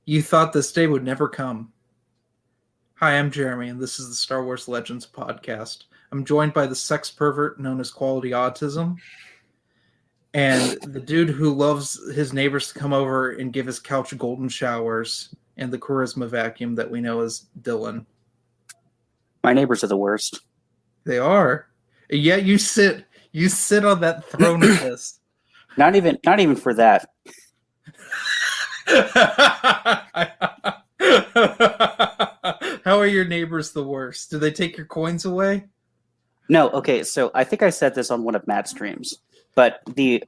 You thought this day would never come. Hi, I'm Jeremy, and this is the Star Wars Legends podcast. I'm joined by the sex pervert known as Quality Autism, and the dude who loves his neighbors to come over and give his couch golden showers, and the charisma vacuum that we know as Dylan. My neighbors are the worst. They are. Yet you sit on that throne of this. Not even for that. How are your neighbors the worst? Do they take your coins away? No, okay, so I think I said this on one of Matt's streams, but the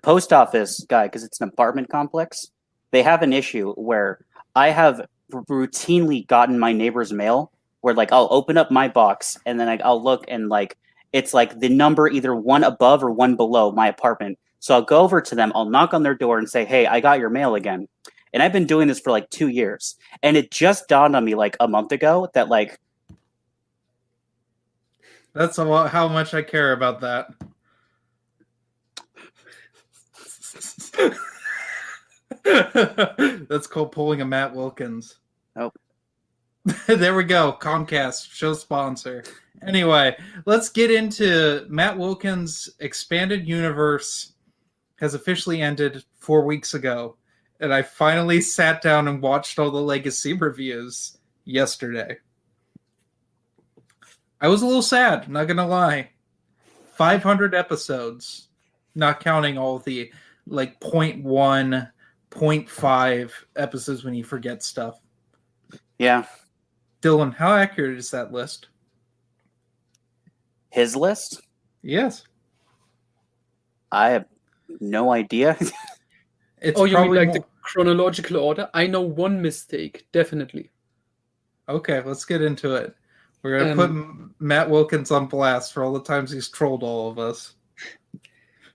post office guy, because it's an apartment complex, they have an issue where I have routinely gotten my neighbor's mail where like I'll open up my box and then I'll look and like it's like the number either one above or one below my apartment. So I'll go over to them, I'll knock on their door and say, "Hey, I got your mail again." And I've been doing this for like 2 years. And it just dawned on me like a month ago that like that's how much I care about that. That's called pulling a Matt Wilkins. Oh. There we go. Comcast, show sponsor. Anyway, let's get into Matt Wilkins' expanded universe has officially ended 4 weeks ago. And I finally sat down and watched all the Legacy reviews yesterday. I was a little sad, not gonna lie. 500 episodes, not counting all the like 0.1, 0.5 episodes when you forget stuff. Yeah. Dylan, how accurate is that list? His list? Yes. I have no idea. It's you mean like more... the chronological order? I know one mistake, definitely. Okay, let's get into it. We're going to put Matt Wilkins on blast for all the times he's trolled all of us.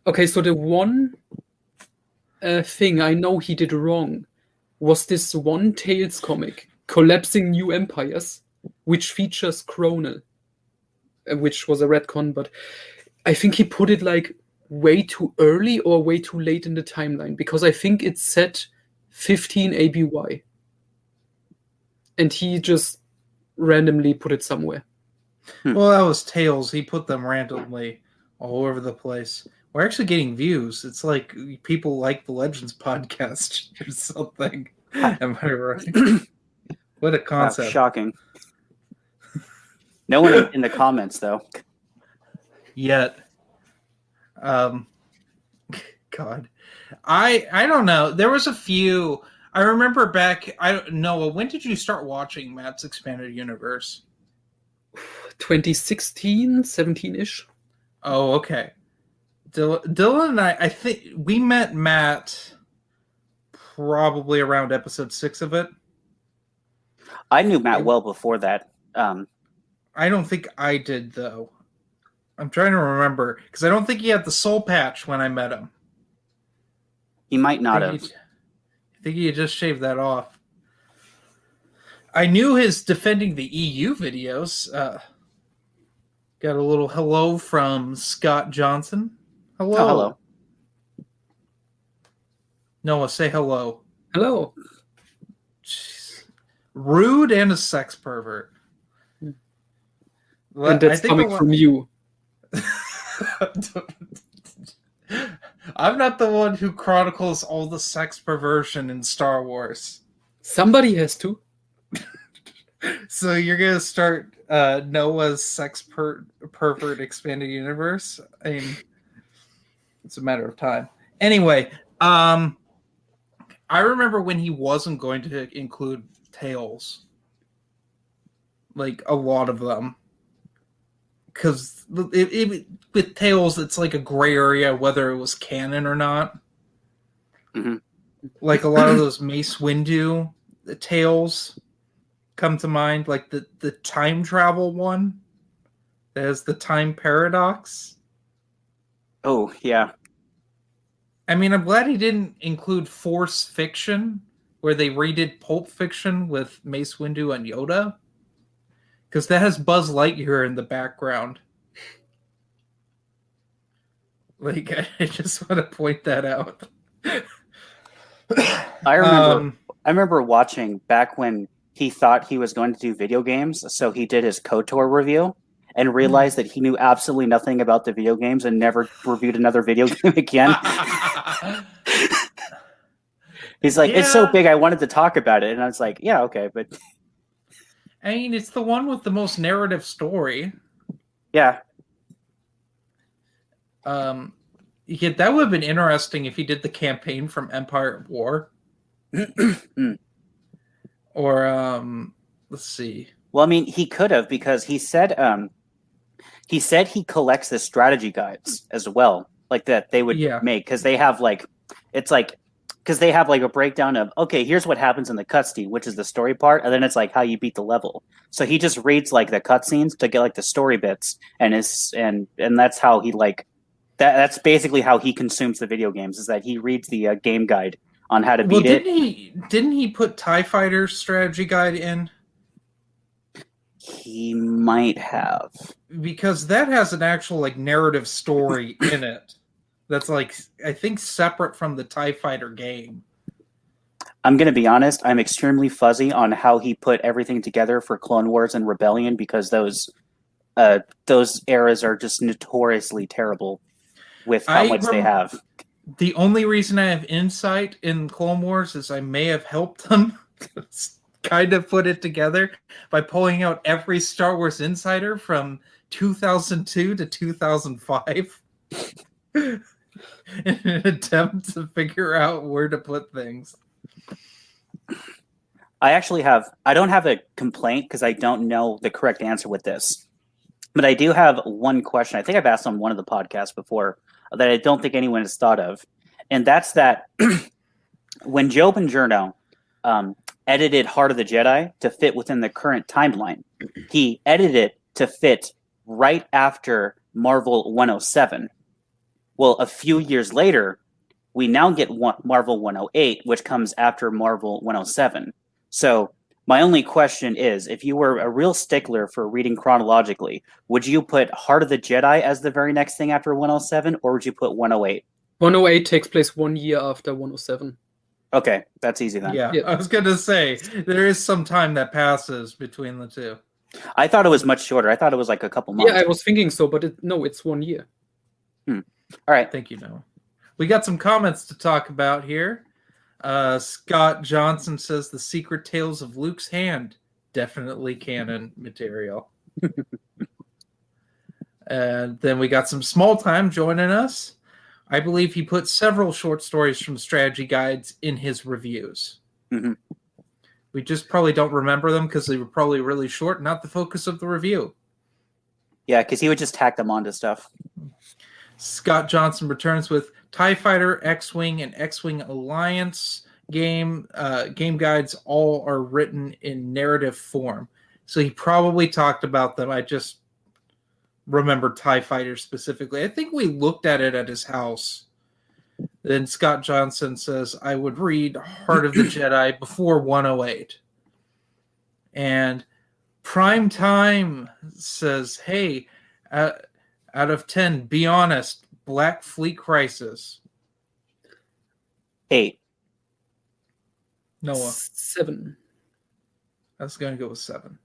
Okay, so the one thing I know he did wrong was this one Tales comic, Collapsing New Empires, which features Cronal, which was a retcon, but I think he put it like way too early or way too late in the timeline, because I think it's set 15 ABY. And he just randomly put it somewhere. Well, that was Tales. He put them randomly all over the place. We're actually getting views. It's like people like the Legends podcast or something. Am I right? What a concept. Shocking. No one in the comments, though. Yet. God. I don't know. There was a few... I remember back... Noah, when did you start watching Matt's Expanded Universe? 2016, 17-ish. Oh, okay. Dylan and I think we met Matt probably around episode 6 of it. I knew Matt well before that. I don't think I did, though. I'm trying to remember, because I don't think he had the soul patch when I met him. He might not have. I think he had just shaved that off. I knew his defending the EU videos. Got a little hello from Scott Johnson. Hello. Oh, hello. Noah, say hello. Hello. Jeez. Rude and a sex pervert. And that's coming from you. I'm not the one who chronicles all the sex perversion in Star Wars. Somebody has to. So you're going to start Noah's sex pervert expanded universe? I mean, it's a matter of time. Anyway, I remember when he wasn't going to include Tales. Like, a lot of them. Because with Tales, it's like a gray area whether it was canon or not. Mm-hmm. Like a lot of those Mace Windu Tales come to mind, like the time travel one that has the time paradox. Oh, yeah. I mean, I'm glad he didn't include Force Fiction, where they redid Pulp Fiction with Mace Windu and Yoda. Because that has Buzz Lightyear in the background. Like, I just want to point that out. I I remember watching back when he thought he was going to do video games, so he did his KOTOR review and realized that he knew absolutely nothing about the video games and never reviewed another video game again. He's like, it's so Yeah. big, I wanted to talk about it. And I was like, yeah, okay, but I mean, it's the one with the most narrative story. yeah. Yeah, that would have been interesting if he did the campaign from Empire at War. Or let's see. Well, I mean, he could have, because he said he collects the strategy guides as well, like that they would Yeah. make, because they have like, it's like, because they have like a breakdown of, okay, here's what happens in the cutscene, which is the story part, and then it's like how you beat the level. So he just reads like the cutscenes to get like the story bits, and that's how he like that's basically how he consumes the video games, is that he reads the game guide on how to Well, beat it. didn't he put TIE Fighter strategy guide in? He might have. Because that has an actual like narrative story in it. That's like, I think, separate from the TIE Fighter game. I'm going to be honest, I'm extremely fuzzy on how he put everything together for Clone Wars and Rebellion, because those eras are just notoriously terrible with how much they have. The only reason I have insight in Clone Wars is I may have helped them kind of put it together by pulling out every Star Wars Insider from 2002 to 2005 in an attempt to figure out where to put things. I don't have a complaint because I don't know the correct answer with this. But I do have one question. I think I've asked on one of the podcasts before that I don't think anyone has thought of. And that's that when Joe Bongiorno edited Heart of the Jedi to fit within the current timeline, he edited it to fit right after Marvel 107. Well, a few years later, we now get Marvel 108, which comes after Marvel 107. So my only question is, if you were a real stickler for reading chronologically, would you put Heart of the Jedi as the very next thing after 107, or would you put 108? 108 takes place 1 year after 107. Okay, that's easy then. Yeah, I was going to say, there is some time that passes between the two. I thought it was much shorter. I thought it was like a couple months. Yeah, I was thinking so, but it's 1 year. All right. Thank you, Noah. We got some comments to talk about here. Scott Johnson says the Secret Tales of Luke's Hand, definitely canon material. And then we got some Small Time joining us. I believe he put several short stories from strategy guides in his reviews. Mm-hmm. We just probably don't remember them because they were probably really short, not the focus of the review. Yeah, because he would just tack them onto stuff. Scott Johnson returns with TIE Fighter, X-Wing, and X-Wing Alliance game guides. All are written in narrative form. So he probably talked about them. I just remember TIE Fighter specifically. I think we looked at it at his house. Then Scott Johnson says, I would read Heart of the Jedi before 108. And Prime Time says, hey, out of 10, be honest, Black Fleet Crisis. 8. Noah. 7. I was going to go with 7.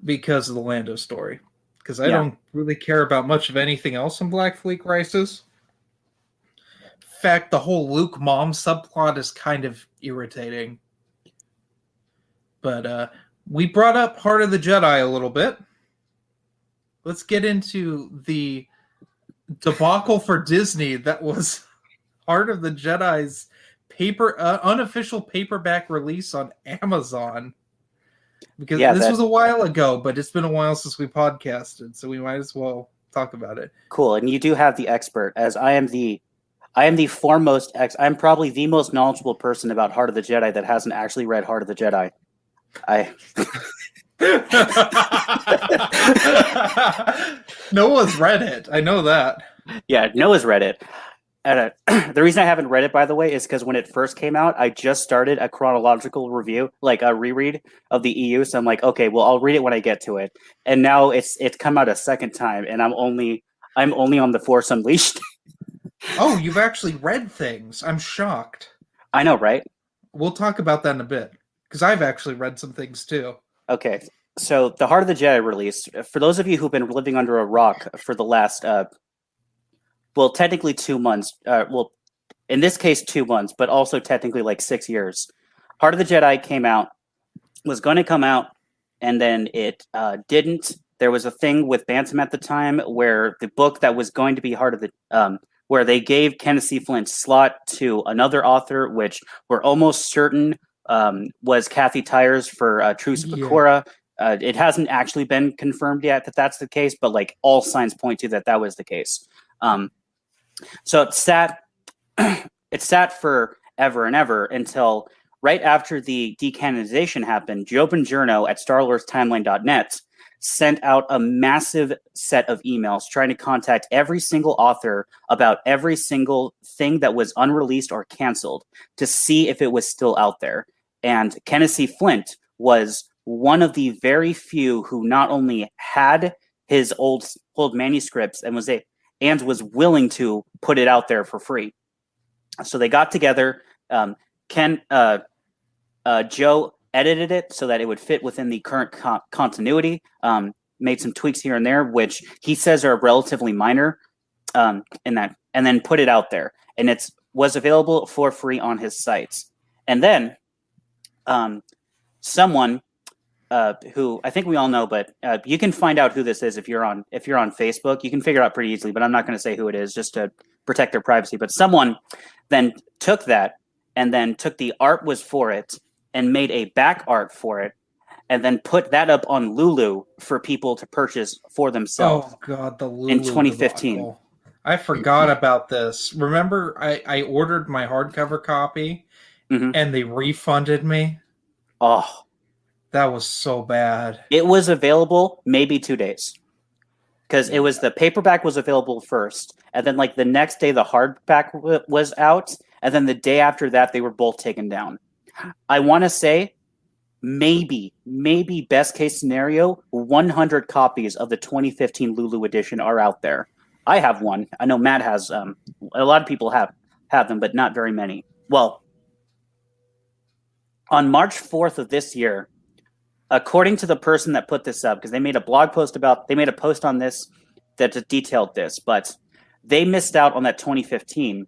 Because of the Lando story. Because I don't really care about much of anything else in Black Fleet Crisis. In fact, the whole Luke mom subplot is kind of irritating. But we brought up Heart of the Jedi a little bit. Let's get into the debacle for Disney that was Heart of the Jedi's unofficial paperback release on Amazon. Because this was a while ago, but it's been a while since we podcasted, so we might as well talk about it. Cool, and you do have the expert, as I am the foremost I'm probably the most knowledgeable person about Heart of the Jedi that hasn't actually read Heart of the Jedi. Noah's read it. I know that. Yeah, Noah's read it. And the reason I haven't read it, by the way, is because when it first came out, I just started a chronological review, like a reread of the EU. So I'm like, okay, well, I'll read it when I get to it. And now it's come out a second time, and I'm only on the Force Unleashed. Oh, you've actually read things. I'm shocked. I know, right? we'll talk about that in a bit because I've actually read some things too. Okay, so the Heart of the Jedi release. For those of you who've been living under a rock for the last, well, technically 2 months. Well, in this case, 2 months, but also technically like 6 years. Heart of the Jedi was going to come out, and then it didn't. There was a thing with Bantam at the time where the book that was going to be Heart of the where they gave Kenneth C. Flint's slot to another author, which we're almost certain was Kathy Tyers for Truce Bakura. It hasn't actually been confirmed yet that that's the case, but like all signs point to that was the case. So it sat forever and ever until right after the decanonization happened. Joe Bongiorno at StarWarsTimeline.net sent out a massive set of emails trying to contact every single author about every single thing that was unreleased or canceled to see if it was still out there. And Kenneth C. Flint was one of the very few who not only had his old manuscripts and was willing to put it out there for free. So they got together. Joe edited it so that it would fit within the current continuity, made some tweaks here and there, which he says are relatively minor in that, and then put it out there. And it was available for free on his sites. And then someone who I think we all know, but you can find out who this is if you're on Facebook. You can figure it out pretty easily, but I'm not going to say who it is just to protect their privacy. But someone then took that and then took the art was for it and made a back art for it, and then put that up on Lulu for people to purchase for themselves. Oh God, the Lulu in 2015. debacle. I forgot about this. Remember, I ordered my hardcover copy, and they refunded me. Oh, that was so bad. It was available maybe 2 days because it was the paperback was available first, and then like the next day the hardback was out, and then the day after that they were both taken down. I want to say maybe best case scenario, 100 copies of the 2015 Lulu edition are out there. I have one. I know Matt has. A lot of people have them, but not very many. Well, on March 4th of this year, according to the person that put this up, because they made a post on this that detailed this, but they missed out on that 2015,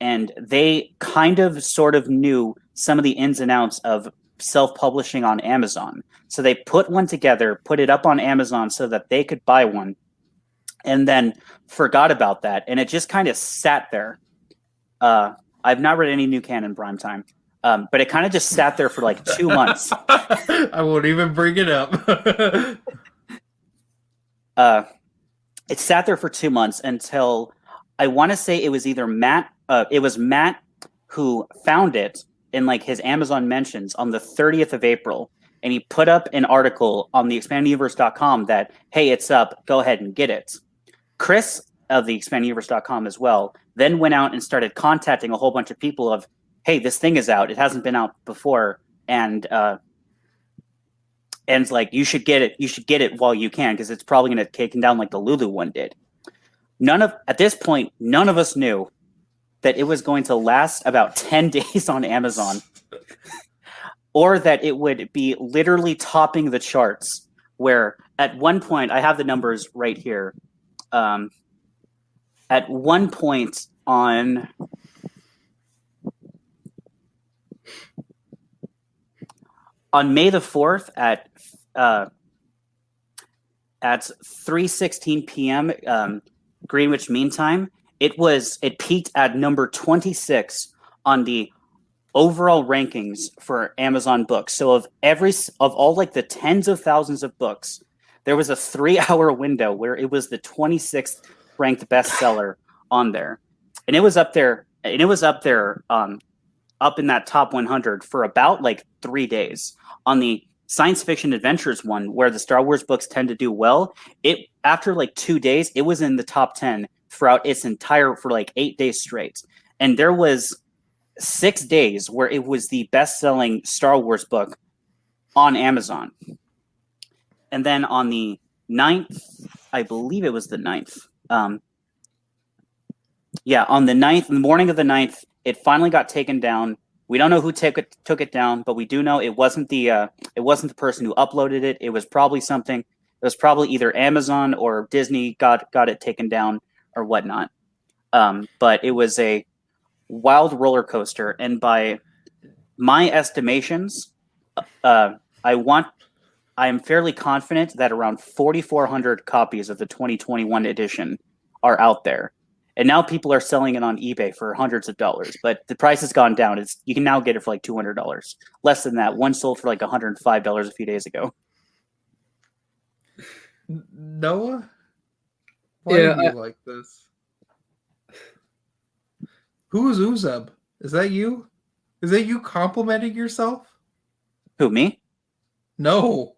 and they kind of sort of knew some of the ins and outs of self-publishing on Amazon. So they put one together, put it up on Amazon so that they could buy one, and then forgot about that. And it just kind of sat there. I've not read any new canon Prime Time, but it kind of just sat there for like 2 months. I won't even bring it up. It sat there for 2 months until I want to say it was either Matt. It was Matt who found it in like his Amazon mentions on the 30th of April, and he put up an article on the expandeduniverse.com that, hey, it's up, go ahead and get it. Chris of the expandeduniverse.com as well then went out and started contacting a whole bunch of people of, hey, this thing is out, it hasn't been out before, and like you should get it while you can, because it's probably going to take down like the Lulu one did. At this point, none of us knew that it was going to last about 10 days on Amazon, or that it would be literally topping the charts, where at one point, I have the numbers right here. At one point on May the 4th at 3:16 p.m. Greenwich Mean Time, it peaked at number 26 on the overall rankings for Amazon books. So of all like the tens of thousands of books, there was a 3-hour window where it was the 26th ranked bestseller on there, and it was up there. Up in that top 100 for about like 3 days. On the science fiction adventures one, where the Star Wars books tend to do well, after like 2 days, it was in the top 10 throughout for like 8 days straight. And there was 6 days where it was the best-selling Star Wars book on Amazon. And then on the 9th, I believe it was the 9th. On the 9th, in the morning of the 9th, it finally got taken down We don't know who took it down, but we do know it wasn't the person who uploaded it. It was probably something. It was probably either Amazon or Disney got it taken down or whatnot. But it was a wild roller coaster, and by my estimations, I am fairly confident that around 4,400 copies of the 2021 edition are out there. And now people are selling it on eBay for hundreds of dollars, but the price has gone down. You can now get it for like $200, less than that. One sold for like $105 a few days ago. Noah, why Yeah, do you like this? Who's Uzub? Is that you? Is that you complimenting yourself? Who, me? No.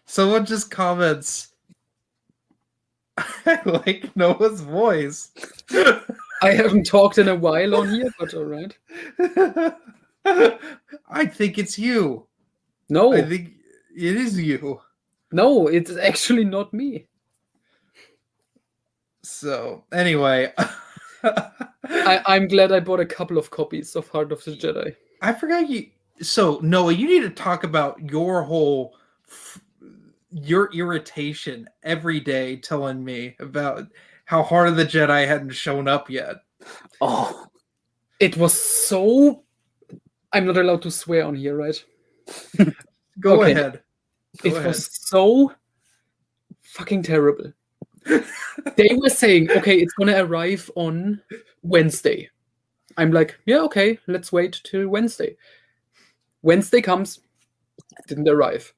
Someone just comments, I like Noah's voice. I haven't talked in a while on here, but all right. I think it's you. No, I think it is you. no, it's actually not me. So, anyway. I'm glad I bought a couple of copies of Heart of the Jedi. I forgot you. So, Noah, you need to talk about your irritation every day telling me about how Heart of the Jedi hadn't shown up yet. Oh, It was so... I'm not allowed to swear on here, right? Go Okay. ahead. Go It ahead. was so fucking terrible. They were saying, okay, it's gonna arrive on Wednesday. I'm like, yeah, okay, let's wait till Wednesday. Wednesday comes, didn't arrive.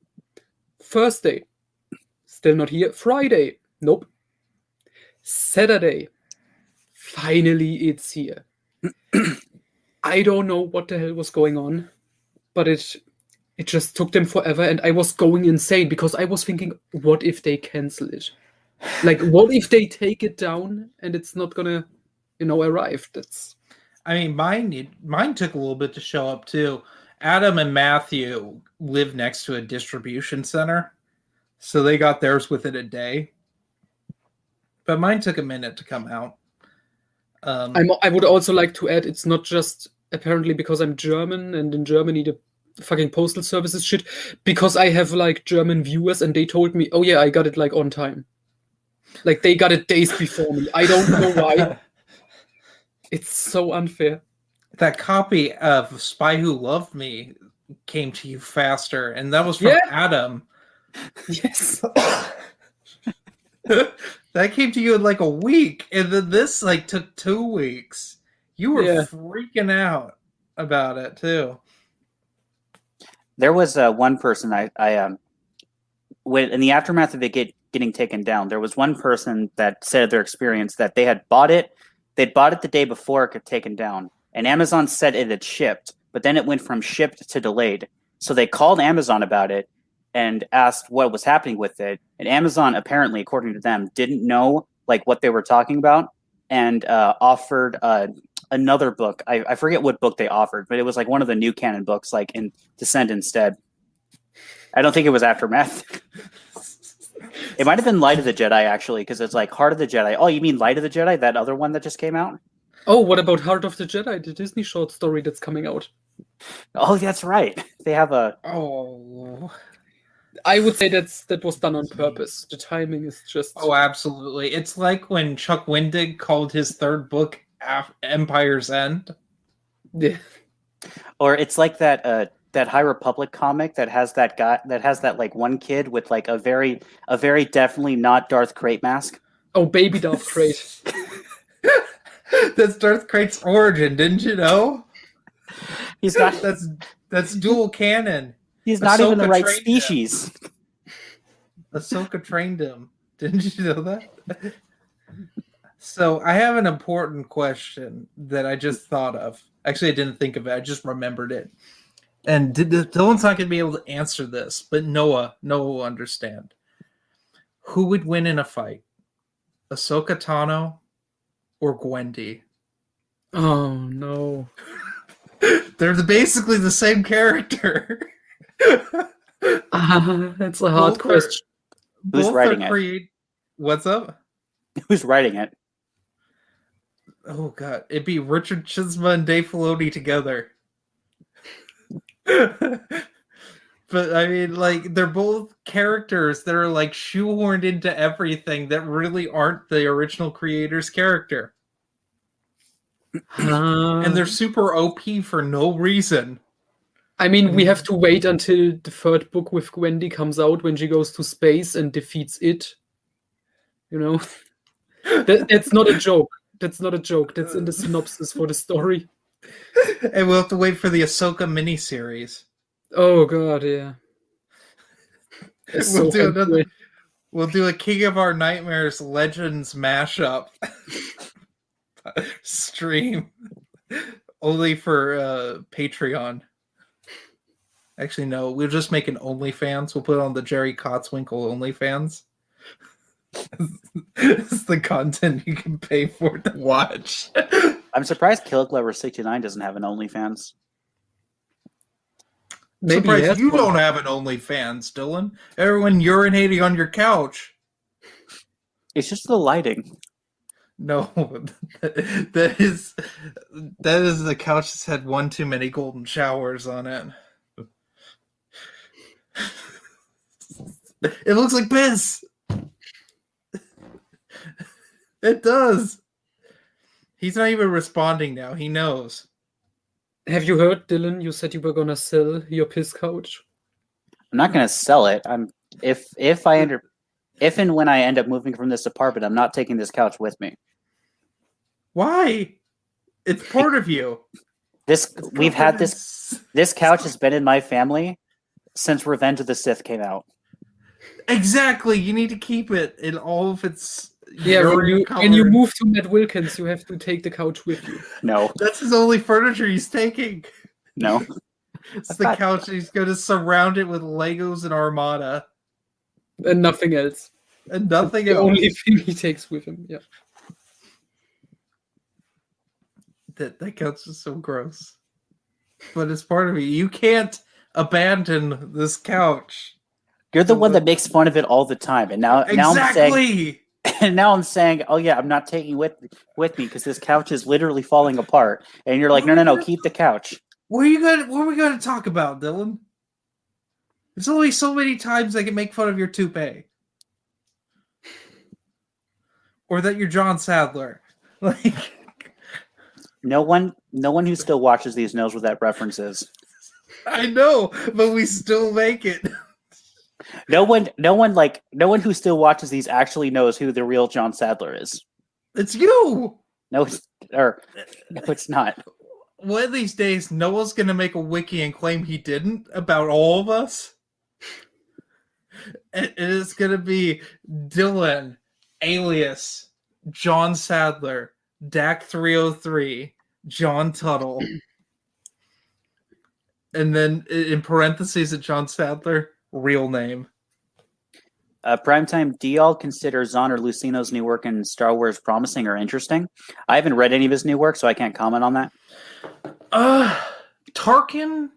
Thursday, still not here. Friday, nope. Saturday, finally it's here. I don't know what the hell was going on, but it just took them forever, and I was going insane because I was thinking, what if they cancel it? Like, what if they take it down and it's not gonna, arrive? That's... I mean, mine took a little bit to show up too. Adam and Matthew live next to a distribution center, so they got theirs within a day. But mine took a minute to come out. I would also like to add, it's not just apparently because I'm German and in Germany the fucking postal service is shit, because I have like German viewers and they told me, oh yeah, I got it like on time. Like they got it days before me. I don't know why. It's so unfair. That copy of Spy Who Loved Me came to you faster, and that was from Yeah. Adam. Yes. That came to you in like a week, and then this like took 2 weeks. You were Yeah. freaking out about it too. there was one person when in the aftermath of it getting taken down, there was one person that said their experience that they had bought it. They'd bought it the day before it got taken down, and Amazon said it had shipped, but then it went from shipped to delayed. So they called Amazon about it and asked what was happening with it. And Amazon, apparently, according to them, didn't know like what they were talking about, and offered another book. I forget what book they offered, but it was like one of the new canon books, like in Descent instead. I don't think it was Aftermath. It might have been Light of the Jedi, actually, because it's like Heart of the Jedi. Oh, you mean Light of the Jedi? That other one that just came out? Oh, what about Heart of the Jedi, the Disney short story that's coming out? Oh, that's right. They have a... Oh, I would say that was done on purpose. The timing is just... oh, absolutely! It's like when Chuck Wendig called his third book Empire's End. Yeah. Or it's like that High Republic comic that has that like one kid with like a very definitely not Darth Krayt mask. Oh, baby Darth Krayt. That's Darth Krayt's origin, didn't you know? He's not. That's dual canon. He's not even the Ahsoka right trained species. Ahsoka trained him. Didn't you know that? So I have an important question that I just thought of. Actually, I didn't think of it. I just remembered it. And Dylan's not going to be able to answer this, but Noah will understand. Who would win in a fight? Ahsoka Tano or Gwendy? Oh, no. They're basically the same character. That's a hard Both are- question. Who's Both writing are it? What's up? Who's writing it? Oh god, it'd be Richard Chisma and Dave Filoni together. But I mean, like, they're both characters that are like shoehorned into everything that really aren't the original creator's character. And they're super OP for no reason. I mean, we have to wait until the third book with Gwendy comes out when she goes to space and defeats it. You know? That's not a joke. That's not a joke. That's in the synopsis for the story. And we'll have to wait for the Ahsoka miniseries. Oh god, yeah. It's We'll so do angry. We'll do a King of Our Nightmares Legends mashup stream only for Patreon. Actually, no, we'll just make an OnlyFans. We'll put it on the Jerry Cotswinkle OnlyFans. It's the content you can pay for to watch. I'm surprised Kill Clever 69 doesn't have an OnlyFans. Maybe he Surprised has you one. don't have an OnlyFans, Dylan. Everyone urinating on your couch. It's just the lighting. No, that is the couch that's had one too many golden showers on it. It looks like piss. It does. He's not even responding now. He knows. Have you heard, Dylan? You said you were gonna sell your piss couch. I'm not going to sell it. If and when I end up moving from this apartment, I'm not taking this couch with me. Why? It's part of you. We've had this couch has been in my family since Revenge of the Sith came out. Exactly. You need to keep it in all of its. Yeah, when you colored- move to Matt Wilkins, you have to take the couch with you. No, That's his only furniture he's taking. no. It's the couch. He's going to surround it with Legos and Armada And nothing else. and nothing The else. only thing he takes with him. Yeah. That couch is so gross. But it's part of me. You can't abandon this couch. You're the one that makes fun of it all the time, and now Exactly. I'm saying, oh yeah, I'm not taking with me because this couch is literally falling apart, and you're like, no, keep the couch. What are we gonna talk about, Dylan? There's only so many times I can make fun of your toupee. Or that you're John Sadler. Like, No one who still watches these knows what that reference is. I know, but we still make it. No one who still watches these actually knows who the real John Sadler is. It's you. No, it's not. One of these days, Noah's gonna make a wiki and claim he didn't about all of us. And it's gonna be Dylan, alias John Sadler, Dak 303, John Tuttle, and then in parentheses at John Sadler, real name. Primetime, do y'all consider Zahn or Lucino's new work in Star Wars promising or interesting? I haven't read any of his new work, so I can't comment on that. Tarkin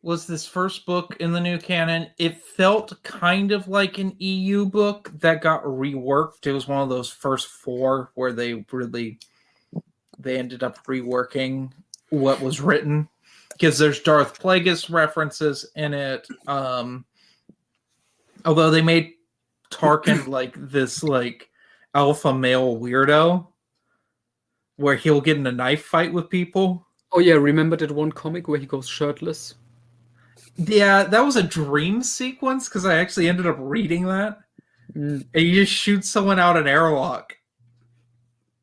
was this first book in the new canon. It felt kind of like an EU book that got reworked. It was one of those first four where they ended up reworking what was written, because there's Darth Plagueis references in it. Although they made Tarkin like this like alpha male weirdo where he'll get in a knife fight with people. Oh yeah, remember that one comic where he goes shirtless? Yeah, that was a dream sequence because I actually ended up reading that. And he just shoots someone out an airlock.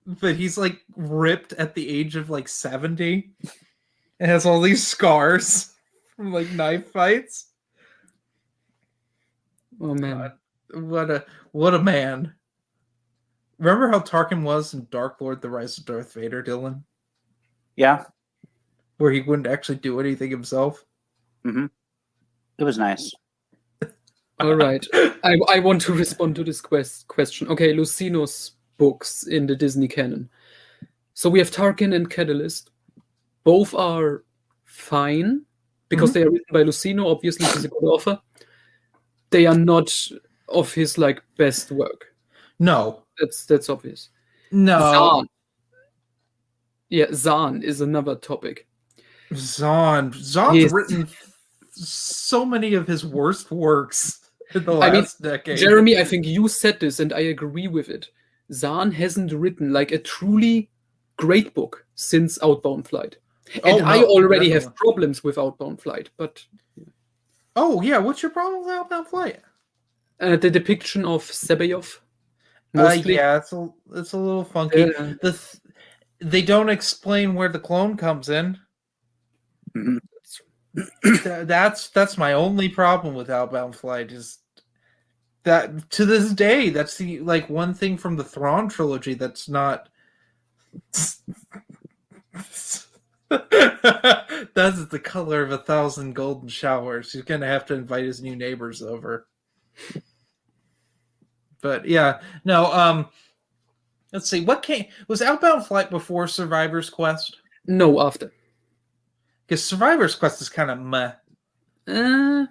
But he's like ripped at the age of like 70 and has all these scars from like knife fights. Oh man. What a man. Remember how Tarkin was in Dark Lord: The Rise of Darth Vader, Dylan? Yeah. Where he wouldn't actually do anything himself? Mm-hmm. It was nice. All right. I want to respond to this question. Okay, Lucino's books in the Disney canon. So we have Tarkin and Catalyst. Both are fine because they are written by Lucino. Obviously, he's a good author. They are not of his like best work. No. That's obvious. No. Zahn. Yeah, Zahn is another topic. Zahn's Yes. written so many of his worst works in the I mean, last decade. Jeremy, I think you said this, and I agree with it. Zahn hasn't written like a truly great book since Outbound Flight. Oh, And I no, already definitely. have problems with Outbound Flight, but Oh yeah, what's your problem with Outbound Flight? the depiction of Sebeyev, mostly. Yeah, it's a little funky. Uh, They don't explain where the clone comes in. Mhm. That's my only problem with Outbound Flight is that to this day that's the like one thing from the Thrawn trilogy that's not. That's the color of 1,000 golden showers. He's gonna have to invite his new neighbors over. But yeah, no. Let's see. What was Outbound Flight before Survivor's Quest? no, after. Because Survivor's Quest is kind of meh. I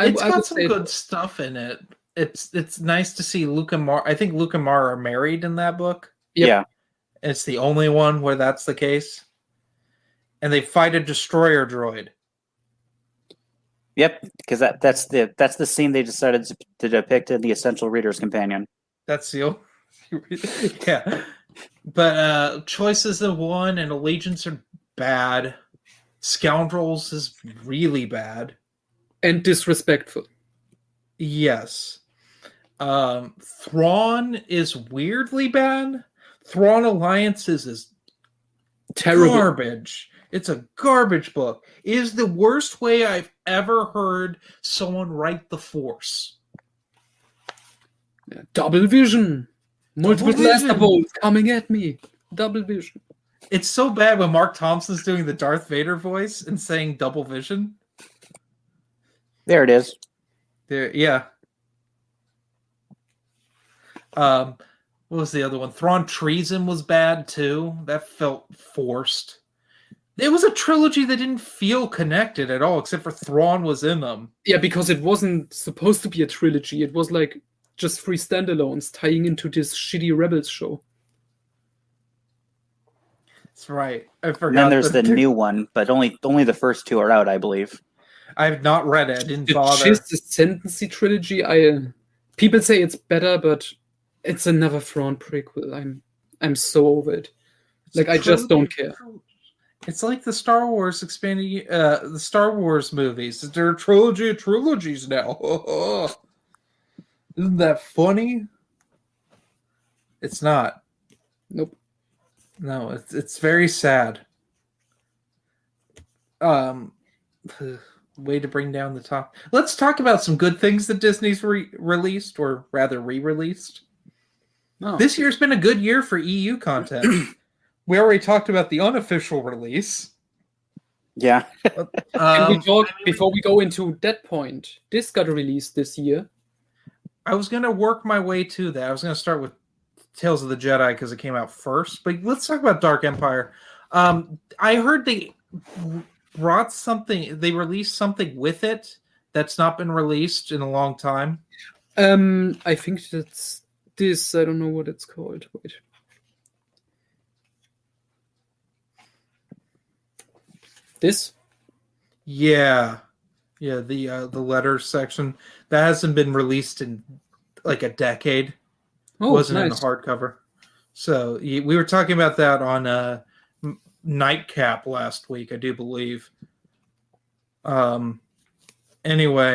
It's got would some say good stuff in it. It's nice to see Luke and Mar. I think Luke and Mar are married in that book. Yep. Yeah. It's the only one where that's the case. And they fight a destroyer droid. Yep, because that's the scene they decided to depict in the Essential Reader's Companion. That's the yeah. But Choices of One and Allegiance are bad. Scoundrels is really bad. And disrespectful. Yes. Thrawn is weirdly bad. Thrawn Alliances is Terrible. garbage. It's a garbage book. It is the worst way I've ever heard someone write the Force. Double vision. Multiple Double blaster vision. bolts coming at me. Double vision. It's so bad when Mark Thompson's doing the Darth Vader voice and saying double vision. There it is. Yeah. What was the other one? Thrawn Treason was bad too. That felt forced. It was a trilogy that didn't feel connected at all, except for Thrawn was in them. Yeah, because it wasn't supposed to be a trilogy. It was like just 3 standalones tying into this shitty Rebels show. That's right. I forgot. And then there's that the new one, but only the first 2 are out, I believe. I have not read it. I didn't The bother. Chist Ascendancy trilogy, people say it's better, but it's another Thrawn prequel. I'm so over it. Like, I just don't care. It's like the Star Wars the Star Wars movies. They're a trilogy of trilogies now. Isn't that funny? It's not. Nope. No, it's very sad. Way to bring down the top. Let's talk about some good things that Disney's released, or rather re-released. Oh. This year's been a good year for EU content. We already talked about the unofficial release. Yeah. Can we talk before we go into that point? This got released this year. I was going to work my way to that. I was going to start with Tales of the Jedi because it came out first. But let's talk about Dark Empire. I heard they brought something. They released something with it that's not been released in a long time. I think that's this. I don't know what it's called. Wait. This? Yeah. The letter section that hasn't been released in like a decade. Oh, Wasn't in nice. the hardcover. So we were talking about that on Nightcap last week, I do believe. Anyway,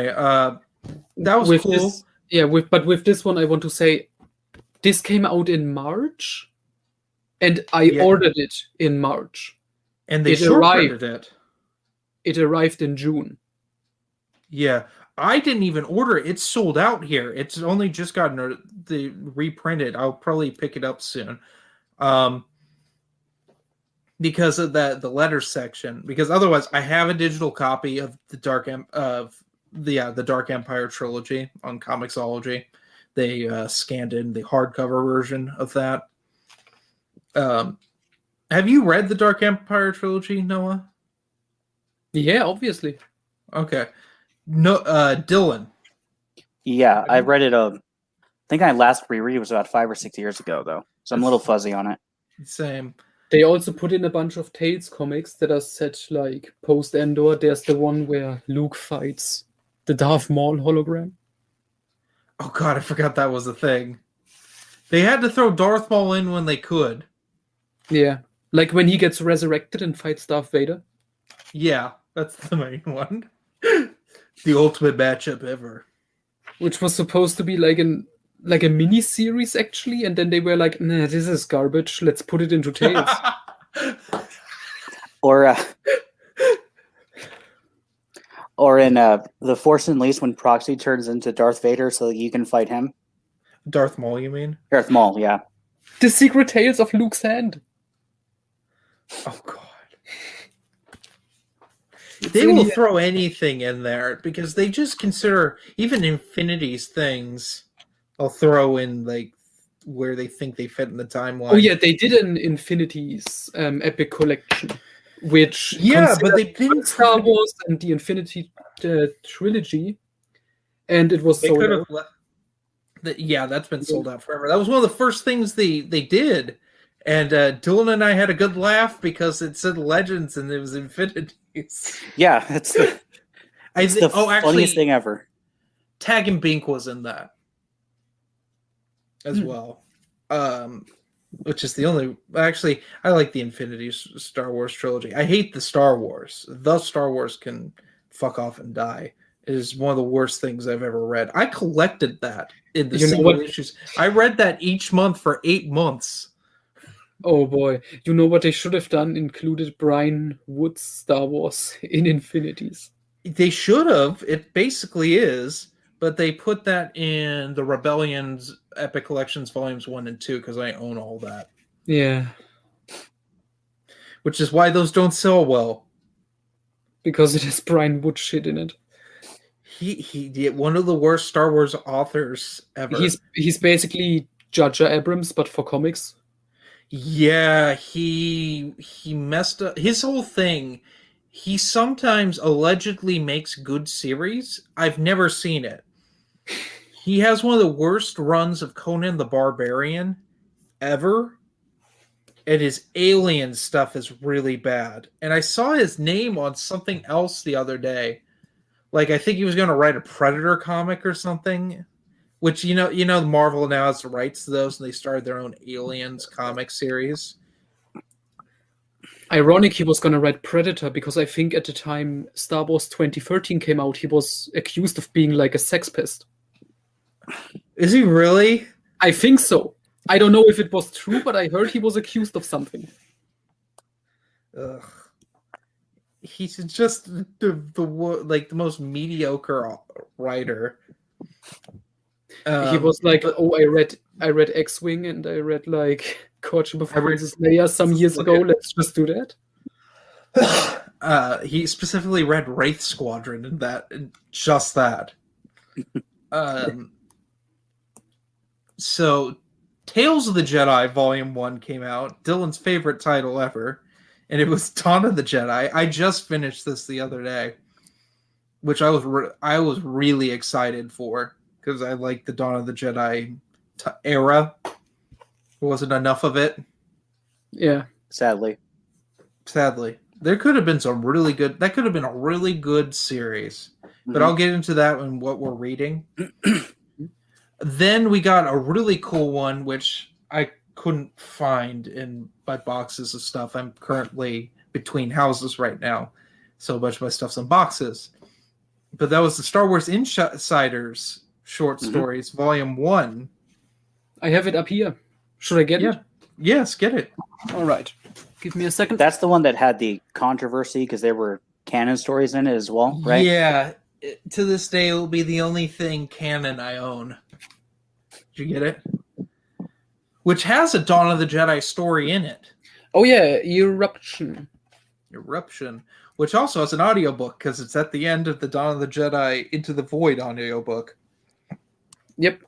that was With cool. this- but with this one, I want to say this came out in March, and I Yeah. ordered it in March. And they it short arrived. printed it. It arrived in June. Yeah. I didn't even order it. It's sold out here. It's only just gotten the reprinted. I'll probably pick it up soon. Because of the letter section. Because otherwise I have a digital copy of the Dark Empire trilogy on Comixology. They scanned in the hardcover version of that. Have you read the Dark Empire trilogy, Noah? Yeah, obviously. Okay. No, Dylan. Yeah, I read it. I think I last reread was about 5 or 6 years ago, though. So I'm a little fuzzy on it. Same. They also put in a bunch of Tales comics that are set like post Endor. There's the one where Luke fights the Darth Maul hologram. Oh god, I forgot that was a thing. They had to throw Darth Maul in when they could. Yeah, like when he gets resurrected and fights Darth Vader. Yeah, that's the main one. The ultimate matchup ever. Which was supposed to be like a mini series actually, and then they were like, "Nah, this is garbage. Let's put it into Tales." Or in The Force Unleashed when Proxy turns into Darth Vader so that you can fight him. Darth Maul, you mean? Darth Maul, yeah. The Secret Tales of Luke's Hand. Oh god. They will throw anything in there because they just consider even Infinity's things. They'll throw in like where they think they fit in the timeline. Oh yeah, they did an Infinities epic collection, which but they didn't Star Wars and the Infinity trilogy, and it was They sold could out. have. Yeah, that's been sold out forever. That was one of the first things they did, and Dylan and I had a good laugh because it said Legends and it was Infinities. Yeah, it's the funniest thing ever. Tag and Bink was in that as well, which is the only. Actually, I like the Infinity Star Wars trilogy. I hate the Star Wars. The Star Wars can fuck off and die. It is one of the worst things I've ever read. I collected that in the single issues. I read that each month for 8 months. Oh boy, you know what they should have done? Included Brian Wood's Star Wars in Infinities. They should have. It basically is, but they put that in the Rebellion's Epic Collections Volumes 1 and 2 because I own all that. Yeah. Which is why those don't sell well. Because it has Brian Wood shit in it. He did one of the worst Star Wars authors ever. He's basically Jar Jar Abrams, but for comics. Yeah, he messed up his whole thing. He sometimes allegedly makes good series. I've never seen it. He has one of the worst runs of Conan the Barbarian ever. And his alien stuff is really bad. And I saw his name on something else the other day. Like I think he was going to write a Predator comic or something. Which you know, Marvel now has the rights to those, and they started their own Aliens comic series. Ironic, he was gonna write Predator because I think at the time Star Wars 2013 came out, he was accused of being like a sex pest. Is he really? I think so. I don't know if it was true, but I heard he was accused of something. Ugh. He's just the most mediocre writer. He was like, "Oh, I read X-Wing and I read like Courtship of Princess Leia some years ago. Let's just do that." He specifically read Wraith Squadron and just that. So, Tales of the Jedi Volume 1 came out. Dylan's favorite title ever, and it was Dawn of the Jedi. I just finished this the other day, which I was really excited for. Because I like the Dawn of the Jedi era. There wasn't enough of it. Yeah. Sadly. There could have been some really good... That could have been a really good series. But I'll get into that in what we're reading. Then we got a really cool one, which I couldn't find in my boxes of stuff. I'm currently between houses right now. So much of my stuff's in boxes. But that was the Star Wars Insiders short stories, Volume 1. I have it up here. Should I get it? Yes, get it. All right. Give me a second. That's the one that had the controversy because there were canon stories in it as well, right? Yeah. To this day, it will be the only thing canon I own. Did you get it? Which has a Dawn of the Jedi story in it. Oh, yeah. Eruption. Which also has an audiobook because it's at the end of the Dawn of the Jedi Into the Void audiobook. Yep.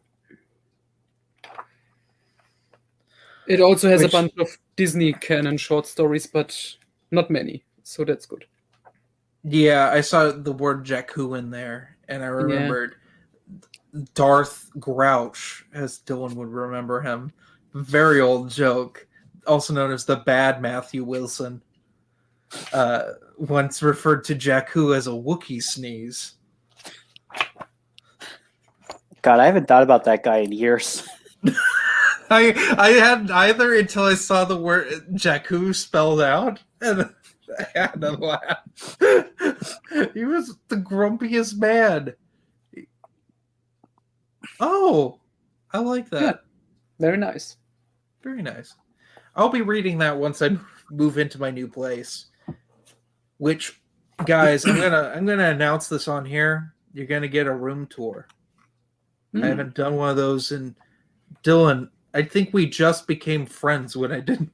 It also has a bunch of Disney canon short stories, but not many. So that's good. Yeah, I saw the word Jakku in there, and I remembered Darth Grouch, as Dylan would remember him. Very old joke. also known as the bad Matthew Wilson, once referred to Jakku as a Wookiee sneeze. God, I haven't thought about that guy in years. I hadn't either until I saw the word Jakku spelled out, and I had to laugh. He was the grumpiest man. Oh, I like that. Yeah. Very nice. Very nice. I'll be reading that once I move into my new place. Which, guys, I'm gonna announce this on here. You're gonna get a room tour. I haven't done one of those in Dylan. I think we just became friends when I did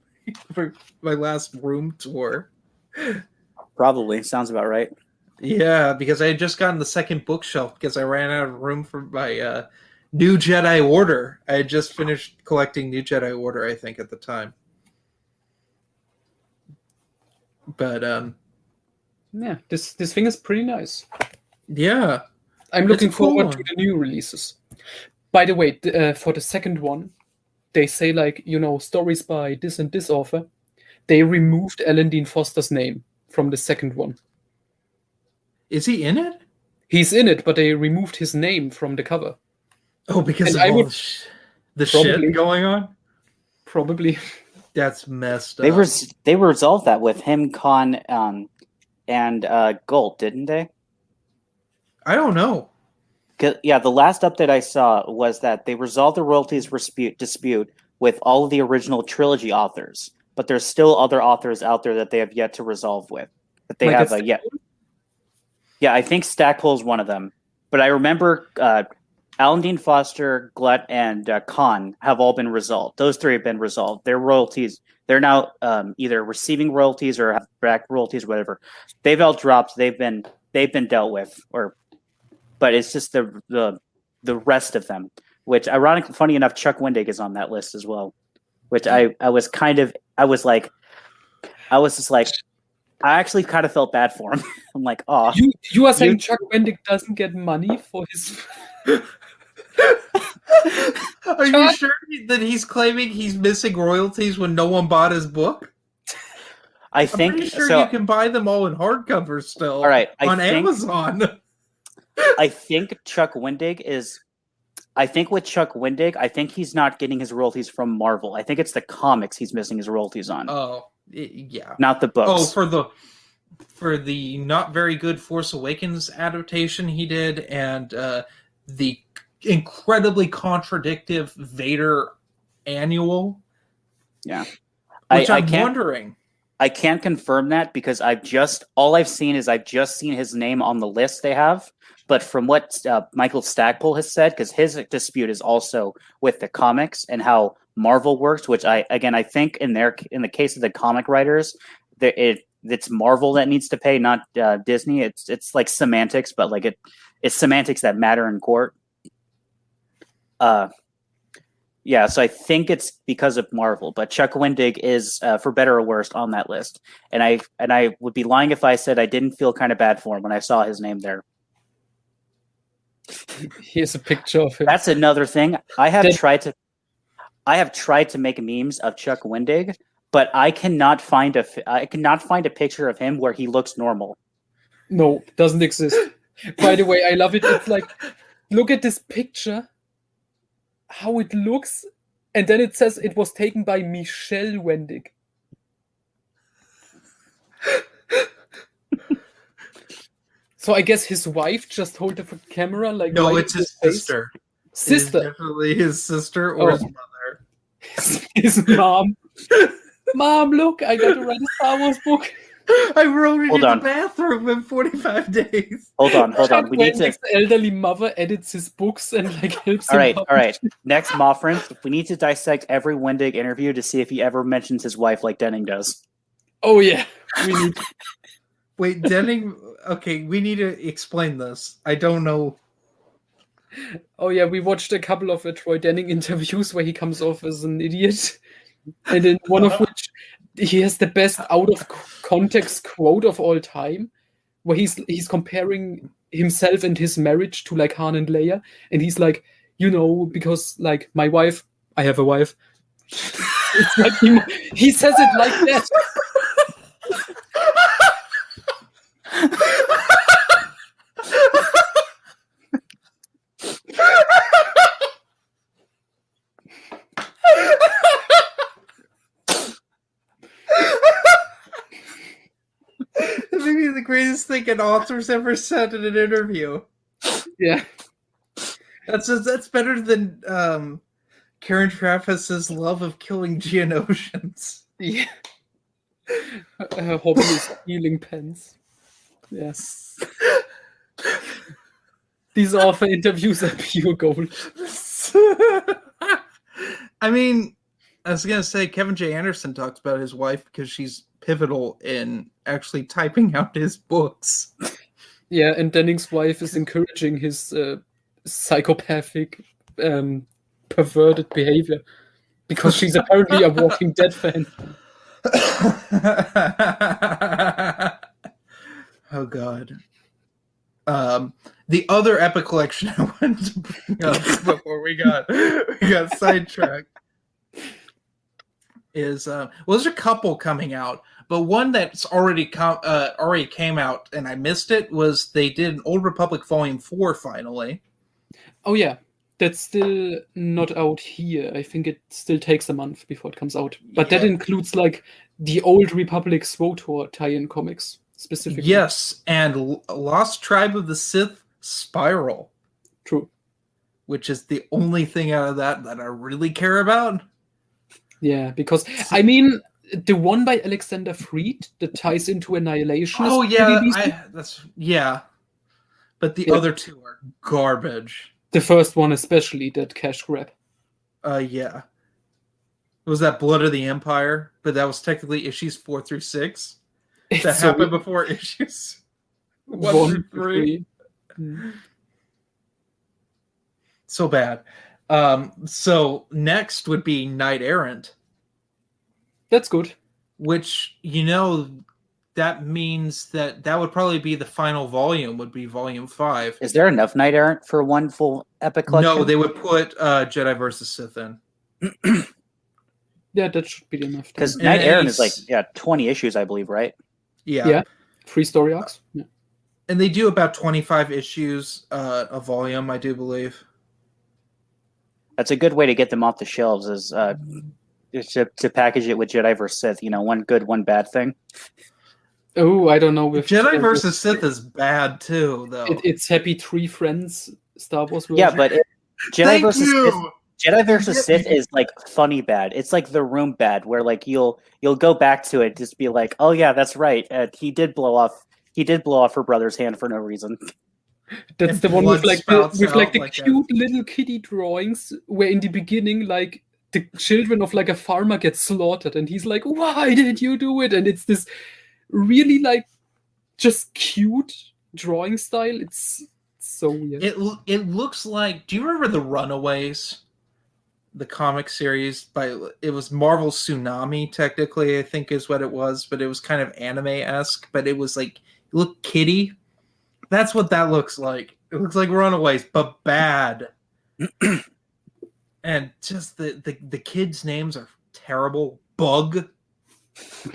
my last room tour. Probably sounds about right. Yeah, because I had just gotten the second bookshelf because I ran out of room for my New Jedi Order. I had just finished collecting New Jedi Order, I think, at the time. But Yeah, this thing is pretty nice. yeah, I'm It's looking a cool forward one. to the new releases. By the way, for the second one, they say like, stories by this and this author. They removed Alan Dean Foster's name from the second one. is he in it? He's in it, but they removed his name from the cover. Oh, because And of I all would- the probably- shit going on. Probably. That's messed up. They resolved that with him, Khan, and Gult, didn't they? I don't know. Yeah, the last update I saw was that they resolved the royalties dispute with all of the original trilogy authors, but there's still other authors out there that they have yet to resolve with. That they Like have a yet. Yeah, I think Stackpole is one of them. But I remember Alan Dean Foster, Glut, and Khan have all been resolved. Those three have been resolved. Their royalties, they're now either receiving royalties or have back royalties, whatever. They've all dropped. They've been dealt with, but it's just the rest of them. Which, ironically, funny enough, Chuck Wendig is on that list as well. Which I was just like, I actually kind of felt bad for him. I'm like, oh, You are saying Chuck Wendig doesn't get money for his... Are you sure that he's claiming he's missing royalties when no one bought his book? I I'm think pretty sure so. you can buy them all in hardcover still. All right, on Amazon. I think Chuck Wendig is. I think with Chuck Wendig, I think he's not getting his royalties from Marvel. I think it's the comics he's missing his royalties on, Oh, yeah. not the books. Oh, for the not very good Force Awakens adaptation he did, and the incredibly contradictive Vader annual. Yeah, Which I I'm can't. wondering. I can't confirm that because all I've seen is I've just seen his name on the list they have. But from what Michael Stackpole has said, because his dispute is also with the comics and how Marvel works, which I think in the case of the comic writers, it's Marvel that needs to pay, not Disney. It's like semantics, but like it's semantics that matter in court. Yeah, so I think it's because of Marvel, but Chuck Wendig is, for better or worse, on that list. And I would be lying if I said I didn't feel kind of bad for him when I saw his name there. Here's a picture of him. That's another thing. I have tried to make memes of Chuck Wendig, but I cannot find a picture of him where he looks normal. No, doesn't exist. By the way, I love it. It's like, look at this picture, how it looks, and then it says it was taken by Michelle Wendig. So I guess his wife just hold the camera like. No, right it's in his face. sister. It is Sister. definitely his sister or Oh. his mother. His mom. Mom, look, I got to write a Star Wars book. I wrote it Hold in on. the bathroom in 45 days. Hold on. Chuck We need to. Wendig's elderly mother edits his books and like helps All him. right. Next, Moffrin, we need to dissect every Wendig interview to see if he ever mentions his wife like Denning does. Oh yeah, we need. Wait, Denning. Okay, we need to explain this. I don't know. Oh yeah, we watched a couple of Troy Denning interviews where he comes off as an idiot, and in one of which he has the best out of context quote of all time, where he's comparing himself and his marriage to like Han and Leia, and he's like, because like my wife, I have a wife. It's like he says it like that. That may be the greatest thing an author's ever said in an interview. Yeah. That's better than Karen Travis's love of killing Geonosians. Yeah. Her hobby is stealing pens. Yes. These author interviews are pure gold. I mean, I was gonna say Kevin J. Anderson talks about his wife because she's pivotal in actually typing out his books. Yeah, and Denning's wife is encouraging his psychopathic, perverted behavior because she's apparently a Walking Dead fan. Oh God. The other epic collection I wanted to bring up before we got sidetracked is well, there's a couple coming out, but one that's already came out and I missed it was they did an Old Republic Volume 4 finally. Oh yeah, that's still not out here. I think it still takes a month before it comes out. But that includes like the Old Republic SWTOR tie-in comics specifically. Yes, and Lost Tribe of the Sith Spiral. True. Which is the only thing out of that I really care about. Yeah, because I mean, the one by Alexander Freed that ties into Annihilation. Oh yeah, but the other two are garbage. The first one especially, that cash grab. Yeah. It was that Blood of the Empire, but that was technically issues 4 through 6. That happened before issues 1 through 3. So bad. So next would be Knight Errant. That's good. Which, that means that would probably be the final volume, would be volume 5. Is there enough Knight Errant for one full epic collection? No, they would put Jedi vs. Sith in. Yeah, that should be enough. Because Knight Errant is like 20 issues, I believe, right? Yeah. 3 story arcs. Yeah. And they do about 25 issues a volume, I do believe. That's a good way to get them off the shelves, is to package it with Jedi vs. Sith. One good, one bad thing. Oh, I don't know. If Jedi vs. Sith is bad too, though. It's Happy Tree Friends Star Wars version. Yeah, but Jedi vs. Sith is like funny bad. It's like The Room bad, where like you'll go back to it, just be like, oh yeah, that's right. He did blow off her brother's hand for no reason. That's and the one with like the like cute little kitty drawings, where in the beginning like the children of like a farmer get slaughtered, and he's like, "Why did you do it?" And it's this really like just cute drawing style. It's so weird. It looks like. Do you remember the Runaways? The comic series it was Marvel Tsunami, technically, I think is what it was, but it was kind of anime-esque, but it was like, look kitty. That's what that looks like. It looks like Runaways, but bad. And just the kids' names are terrible. Bug.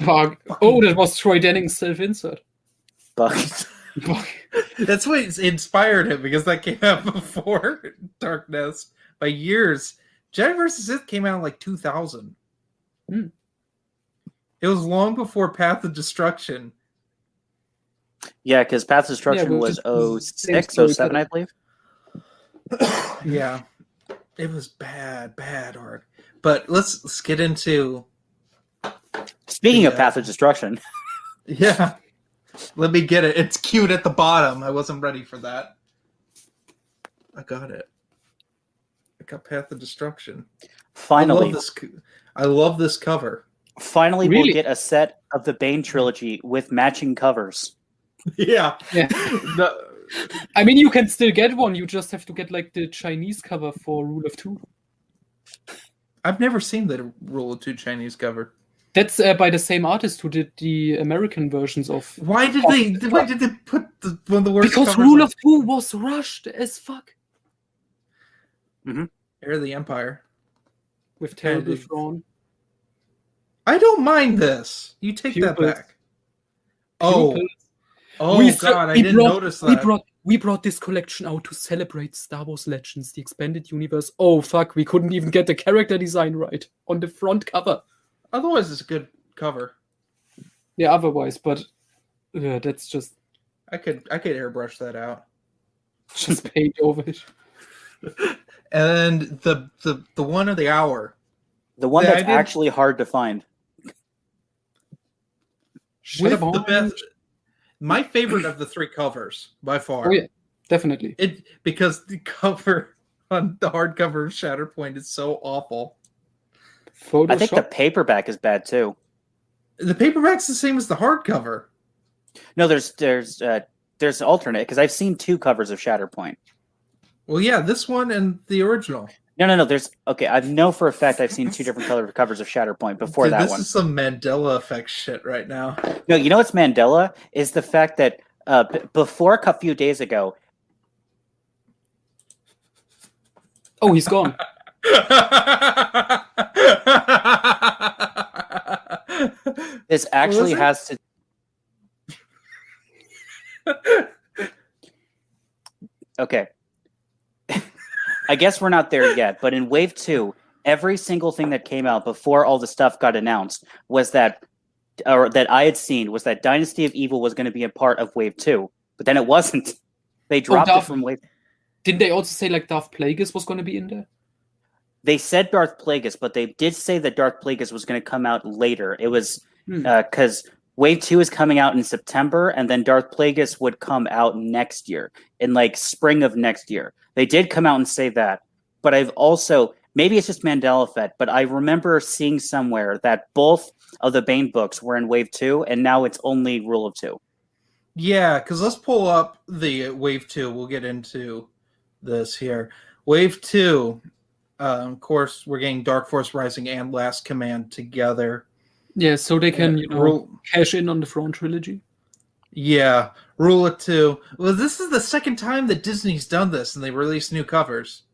Oh, that was Troy Denning's self-insert. Bug. That's what inspired him, because that came out before Dark Nest by years. Jedi vs. Sith came out in like 2000. It was long before Path of Destruction. Yeah, because Path of Destruction was 06, 07, I believe. Yeah. It was bad art. But let's get into... Speaking of Path of Destruction. Yeah. Let me get it. It's cute at the bottom. I wasn't ready for that. I got it. I got Path of Destruction. Finally. I love this cover. Finally, we'll get a set of the Bane trilogy with matching covers. Yeah. I mean, you can still get one. You just have to get like the Chinese cover for Rule of Two. I've never seen the Rule of Two Chinese cover. That's by the same artist who did the American versions of. Why did they put one of the worst? Because Rule of Two was rushed as fuck. Heir of the Empire with terrible Thrawn. I don't mind this. You take that Pupils. back. Oh, Pupils. God! I didn't notice that. We brought this collection out to celebrate Star Wars Legends, the expanded universe. Oh fuck, we couldn't even get the character design right on the front cover. Otherwise, it's a good cover. Yeah, otherwise, but that's just I could airbrush that out. paint over it. And the one of the hour. The one Yeah, that's actually hard to find. With the best, my favorite of the 3 covers by far. Oh yeah, definitely. Because the cover on the hardcover of Shatterpoint is so awful. Photoshop. I think the paperback is bad too. The paperback's the same as the hardcover. No, there's alternate because I've seen 2 covers of Shatterpoint. Well, yeah, this one and the original. No. There's I know for a fact I've seen 2 different covers of Shatterpoint before that this one. This is some Mandela effect shit right now. No, you know what's Mandela is the fact that before a few days ago. Oh, he's gone. This actually has to. Okay. I guess we're not there yet, but in Wave 2, every single thing that came out before all the stuff got announced was that I had seen was that Dynasty of Evil was going to be a part of Wave 2, but then it wasn't. They dropped it from Wave. Didn't they also say like Darth Plagueis was going to be in there? They said Darth Plagueis, but they did say that Darth Plagueis was going to come out later. It was because Wave 2 is coming out in September, and then Darth Plagueis would come out next year, in like spring of next year. They did come out and say that, but I've also, maybe it's just Mandela effect, but I remember seeing somewhere that both of the Bane books were in Wave 2, and now it's only Rule of 2. Yeah, because let's pull up the Wave 2. We'll get into this here. Wave 2, of course, we're getting Dark Force Rising and Last Command together. Yeah, so they can, cash in on the Thrawn trilogy. Yeah, Rule of 2. Well, this is the second time that Disney's done this, and they released new covers.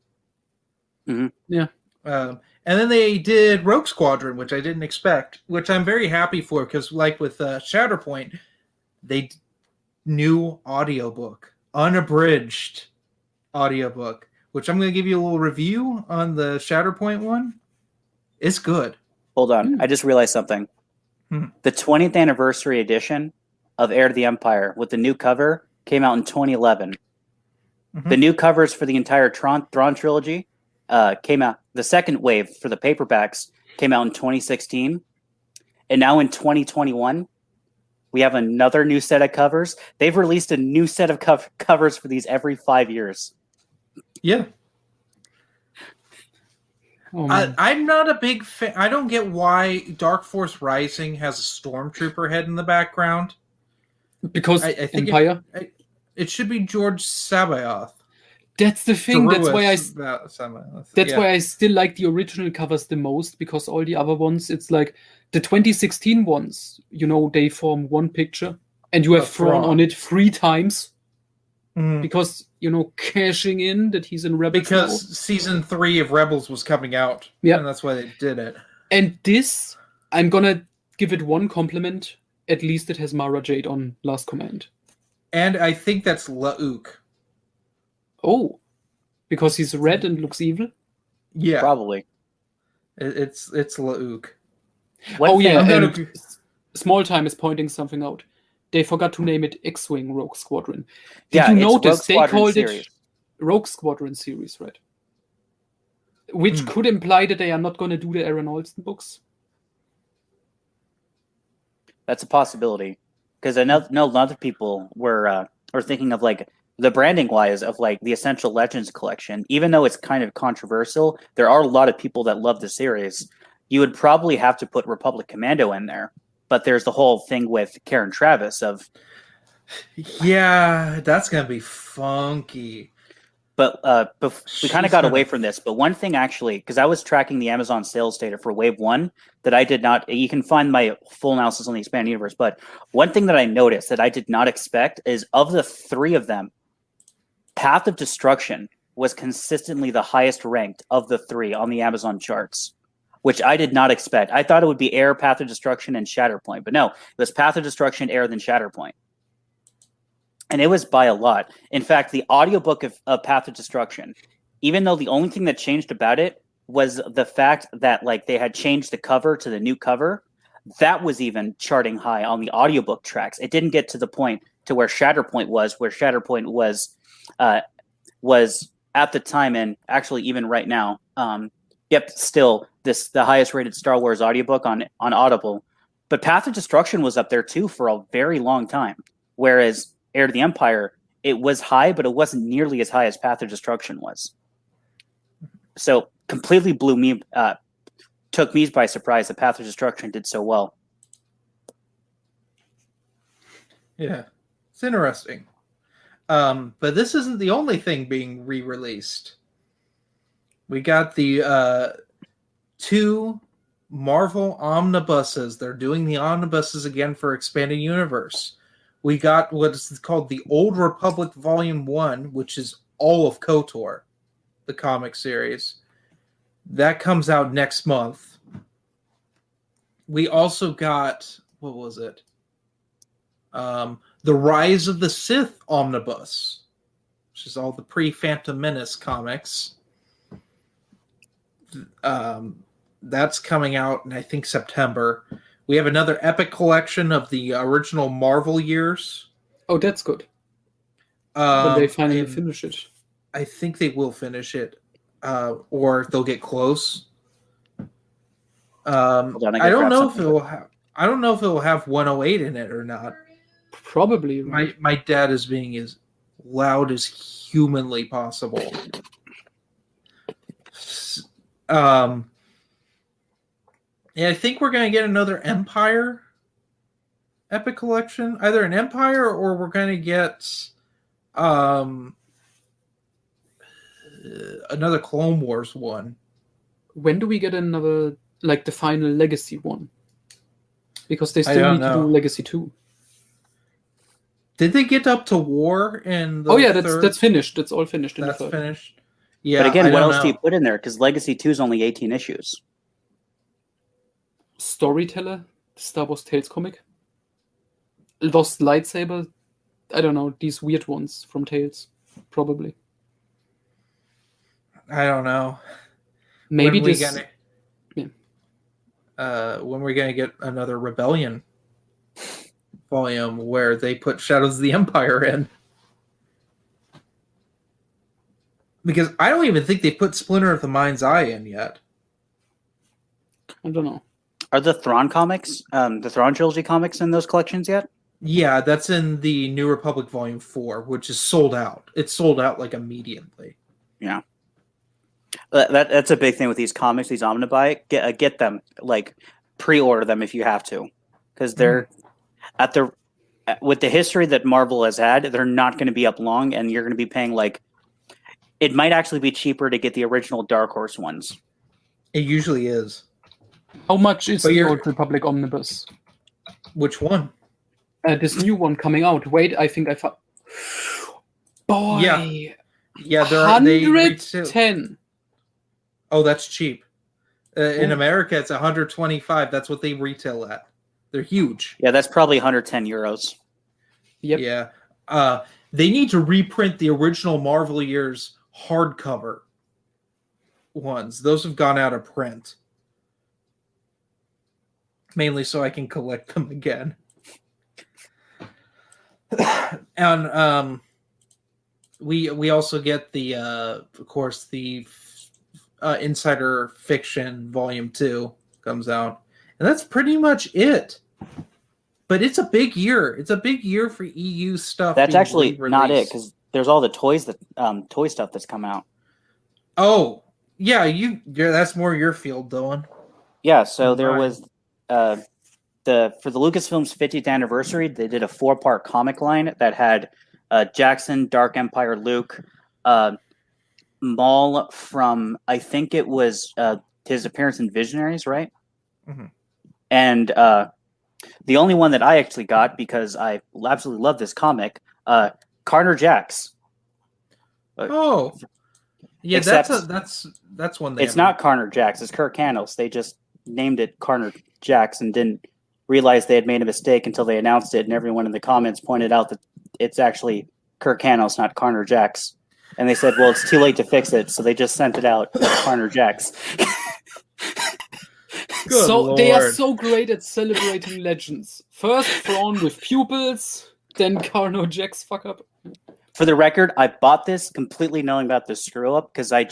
Mm-hmm. Yeah. And then they did Rogue Squadron, which I didn't expect, which I'm very happy for, because like with Shatterpoint, they new audiobook, unabridged audiobook, which I'm going to give you a little review on the Shatterpoint one. It's good. Hold on. I just realized something. The 20th anniversary edition of Heir to the Empire with the new cover came out in 2011. The new covers for the entire Thrawn trilogy came out. The second wave for the paperbacks came out in 2016. And now in 2021, we have another new set of covers. They've released a new set of covers for these every 5 years. Yeah. Oh, I'm not a big fan. I don't get why Dark Force Rising has a stormtrooper head in the background. Because I think Empire? It should be George Sabaoth. That's the thing. That's why why I still like the original covers the most, because all the other ones, it's like the 2016 ones, they form one picture and you have Thrawn on it 3 times. Because cashing in that he's in Rebels because now. season 3 of Rebels was coming out, and that's why they did it. And this, I'm gonna give it one compliment. At least it has Mara Jade on Last Command, and I think that's Lauk. Oh, because he's red and looks evil. Yeah, probably. It's Lauk. And Small Time is pointing something out. They forgot to name it X-Wing Rogue Squadron. Did you notice they called it Rogue Squadron series, right? Which could imply that they are not going to do the Aaron Alston books. That's a possibility, because I know a lot of people were thinking of like the branding wise of like the Essential Legends collection. Even though it's kind of controversial, there are a lot of people that love the series. You would probably have to put Republic Commando in there. But there's the whole thing with Karen Traviss of... Yeah, that's going to be funky. But we kind of got away from this. But one thing actually, because I was tracking the Amazon sales data for Wave 1 that I did not... You can find my full analysis on the Expanded Universe. But one thing that I noticed that I did not expect is of the 3 of them, Path of Destruction was consistently the highest ranked of the 3 on the Amazon charts. which I did not expect. I thought it would be Air, Path of Destruction, and Shatterpoint, but no, it was Path of Destruction, Air, then Shatterpoint. And it was by a lot. In fact, the audiobook of Path of Destruction, even though the only thing that changed about it was the fact that like they had changed the cover to the new cover, that was even charting high on the audiobook tracks. It didn't get to the point to where Shatterpoint was at the time, and actually even right now, yep, still the highest rated Star Wars audiobook on Audible. But Path of Destruction was up there too for a very long time. Whereas Heir to the Empire, it was high, but it wasn't nearly as high as Path of Destruction was. So completely took me by surprise that Path of Destruction did so well. Yeah, it's interesting. But this isn't the only thing being re-released. We got the 2 Marvel omnibuses. They're doing the omnibuses again for Expanded Universe. We got what's called the Old Republic Volume 1, which is all of KOTOR, the comic series. That comes out next month. We also got, what was it? The Rise of the Sith Omnibus, which is all the pre-Phantom Menace comics. That's coming out in, I think, September. We have another Epic collection of the original Marvel years. Oh, that's good. When they finally finish it. I think they will finish it, or they'll get close. I don't know if it will have. I don't know if it will have 108 in it or not. Probably. My dad is being as loud as humanly possible. Yeah, I think we're going to get another Empire Epic collection. Either an Empire or we're going to get another Clone Wars one. When do we get another, like the final Legacy one? Because they still need to do Legacy 2. Did they get up to war in the Oh yeah, that's finished. That's all finished in the third. That's finished. Yeah, but again, what else do you put in there? Because Legacy 2 is only 18 issues. Storyteller, Star Wars Tales comic. Lost Lightsaber. I don't know, these weird ones from Tales. Probably. I don't know. Maybe when this... when we're going to get another Rebellion volume where they put Shadows of the Empire in. Because I don't even think they put Splinter of the Mind's Eye in yet. I don't know. Are the Thrawn comics, the Thrawn trilogy comics in those collections yet? Yeah, that's in the New Republic Volume 4, which is sold out. It's sold out like immediately. Yeah. That's a big thing with these comics, these omnibuy. Get them, like pre-order them if you have to, because they're with the history that Marvel has had, they're not going to be up long, and you're going to be paying like it might actually be cheaper to get the original Dark Horse ones. It usually is. How much is the Old Republic Omnibus? Which one? This new one coming out. Wait, I think I found. Boy. Yeah, they're 110. Oh, that's cheap. In America, it's 125. That's what they retail at. They're huge. Yeah, that's probably 110 euros. Yep. Yeah. They need to reprint the original Marvel years hardcover ones. Those have gone out of print. Mainly so I can collect them again. And we also get the of course the Insider Fiction Volume 2 comes out. And that's pretty much it. But it's a big year. It's a big year for EU stuff. That's actually not it, because there's all the toys that toy stuff that's come out. Oh, yeah, that's more your field, Dylan. Yeah, so there was for the Lucasfilm's 50th anniversary, they did a 4-part comic line that had Jackson, Dark Empire, Luke, Maul from, I think it was his appearance in Visionaries, right? Mm-hmm. And the only one that I actually got, because I absolutely love this comic, Carter Jax. Oh, Yeah, Except that's one they it's haven't- not Carner Jax. It's Kirk Canos. They just named it Carner Jax and didn't realize they had made a mistake until they announced it, and everyone in the comments pointed out that it's actually Kirk Canos, not Carner Jax. And they said, well, it's too late to fix it, so they just sent it out as Carner Jax. Good so they are Lord. so great at celebrating legends. First Thrawn with pupils, then Carno Jax fuck up. For the record, I bought this completely knowing about the screw up because I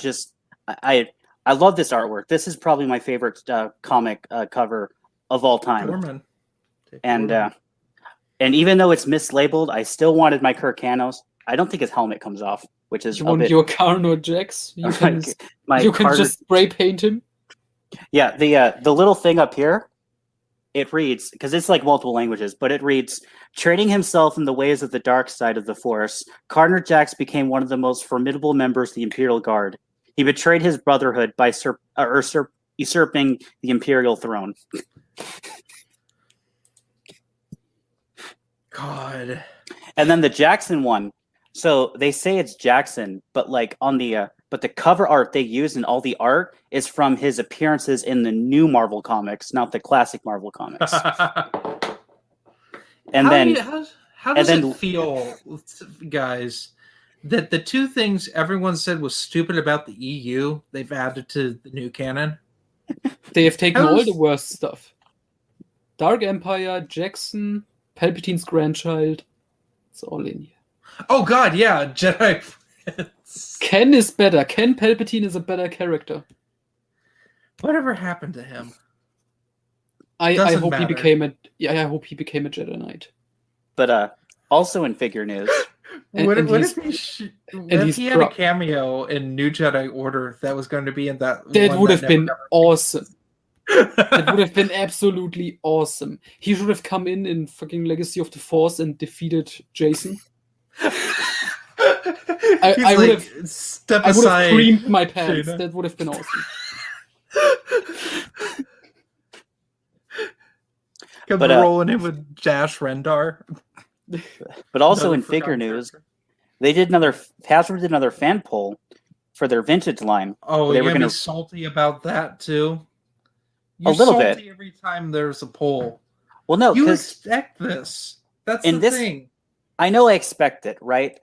love this artwork. This is probably my favorite comic cover of all time. Foreman. And even though it's mislabeled, I still wanted my Kirk Canos. I don't think his helmet comes off, which is You a want bit. your Carno Jax? You can, my you can Carter- just spray paint him. Yeah, the little thing up here, it reads, because it's like multiple languages, but it reads, trading himself in the ways of the dark side of the Force, Carner Jax became one of the most formidable members of the Imperial Guard. He betrayed his brotherhood by usurping the Imperial throne. God. And then the Jackson one. So they say it's Jackson, but like on the but the cover art they use in all the art is from his appearances in the new Marvel comics, not the classic Marvel comics. And how does then- it feel, guys, that the two things everyone said was stupid about the EU they've added to the new canon? They have taken all How's- the worst stuff. Dark Empire, Jackson, Palpatine's grandchild. It's all in here. Oh God, yeah, Jedi Prince. Ken is better. Ken Palpatine is a better character. Whatever happened to him? I Doesn't hope matter. I hope he became a Jedi Knight. but also in figure news, And- what and what he's- if he, sh- what and if he's he had pro- a cameo in New Jedi Order that was going to be in that? That one would have never been got awesome. That released? would have been absolutely awesome. He should have come in fucking Legacy of the Force and defeated Jason. I He's would like, have- step I would have aside. creamed my pants. Shayna. That would have been awesome. Come But, rolling in with Dash Rendar. but also Another in figure forgotten news, character. they did Hasbro did another fan poll for their vintage line. Oh, they you're were gonna gonna- be salty about that too. A You're little salty bit. every time there's a poll. Well, no, You because expect this. That's in the this- thing. I know I expect it, right?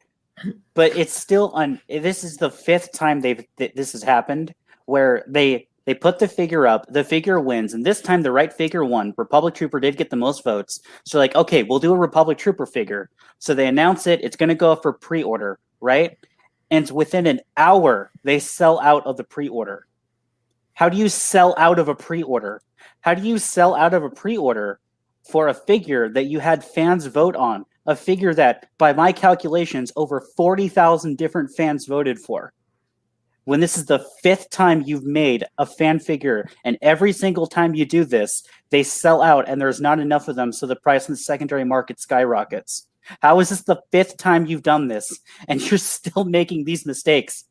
But it's still this is the fifth time this has happened where they put the figure up, the figure wins, and this time the right figure won. Republic Trooper did get the most votes. So like, okay, we'll do a Republic Trooper figure. So they announce it, it's gonna go up for pre-order, right? And within an hour, they sell out of the pre-order. How do you sell out of a pre-order? How do you sell out of a pre-order for a figure that you had fans vote on? A figure that, by my calculations, over 40,000 different fans voted for. When this is the fifth time you've made a fan figure, and every single time you do this, they sell out and there's not enough of them, so the price in the secondary market skyrockets. How is this the fifth time you've done this, and you're still making these mistakes?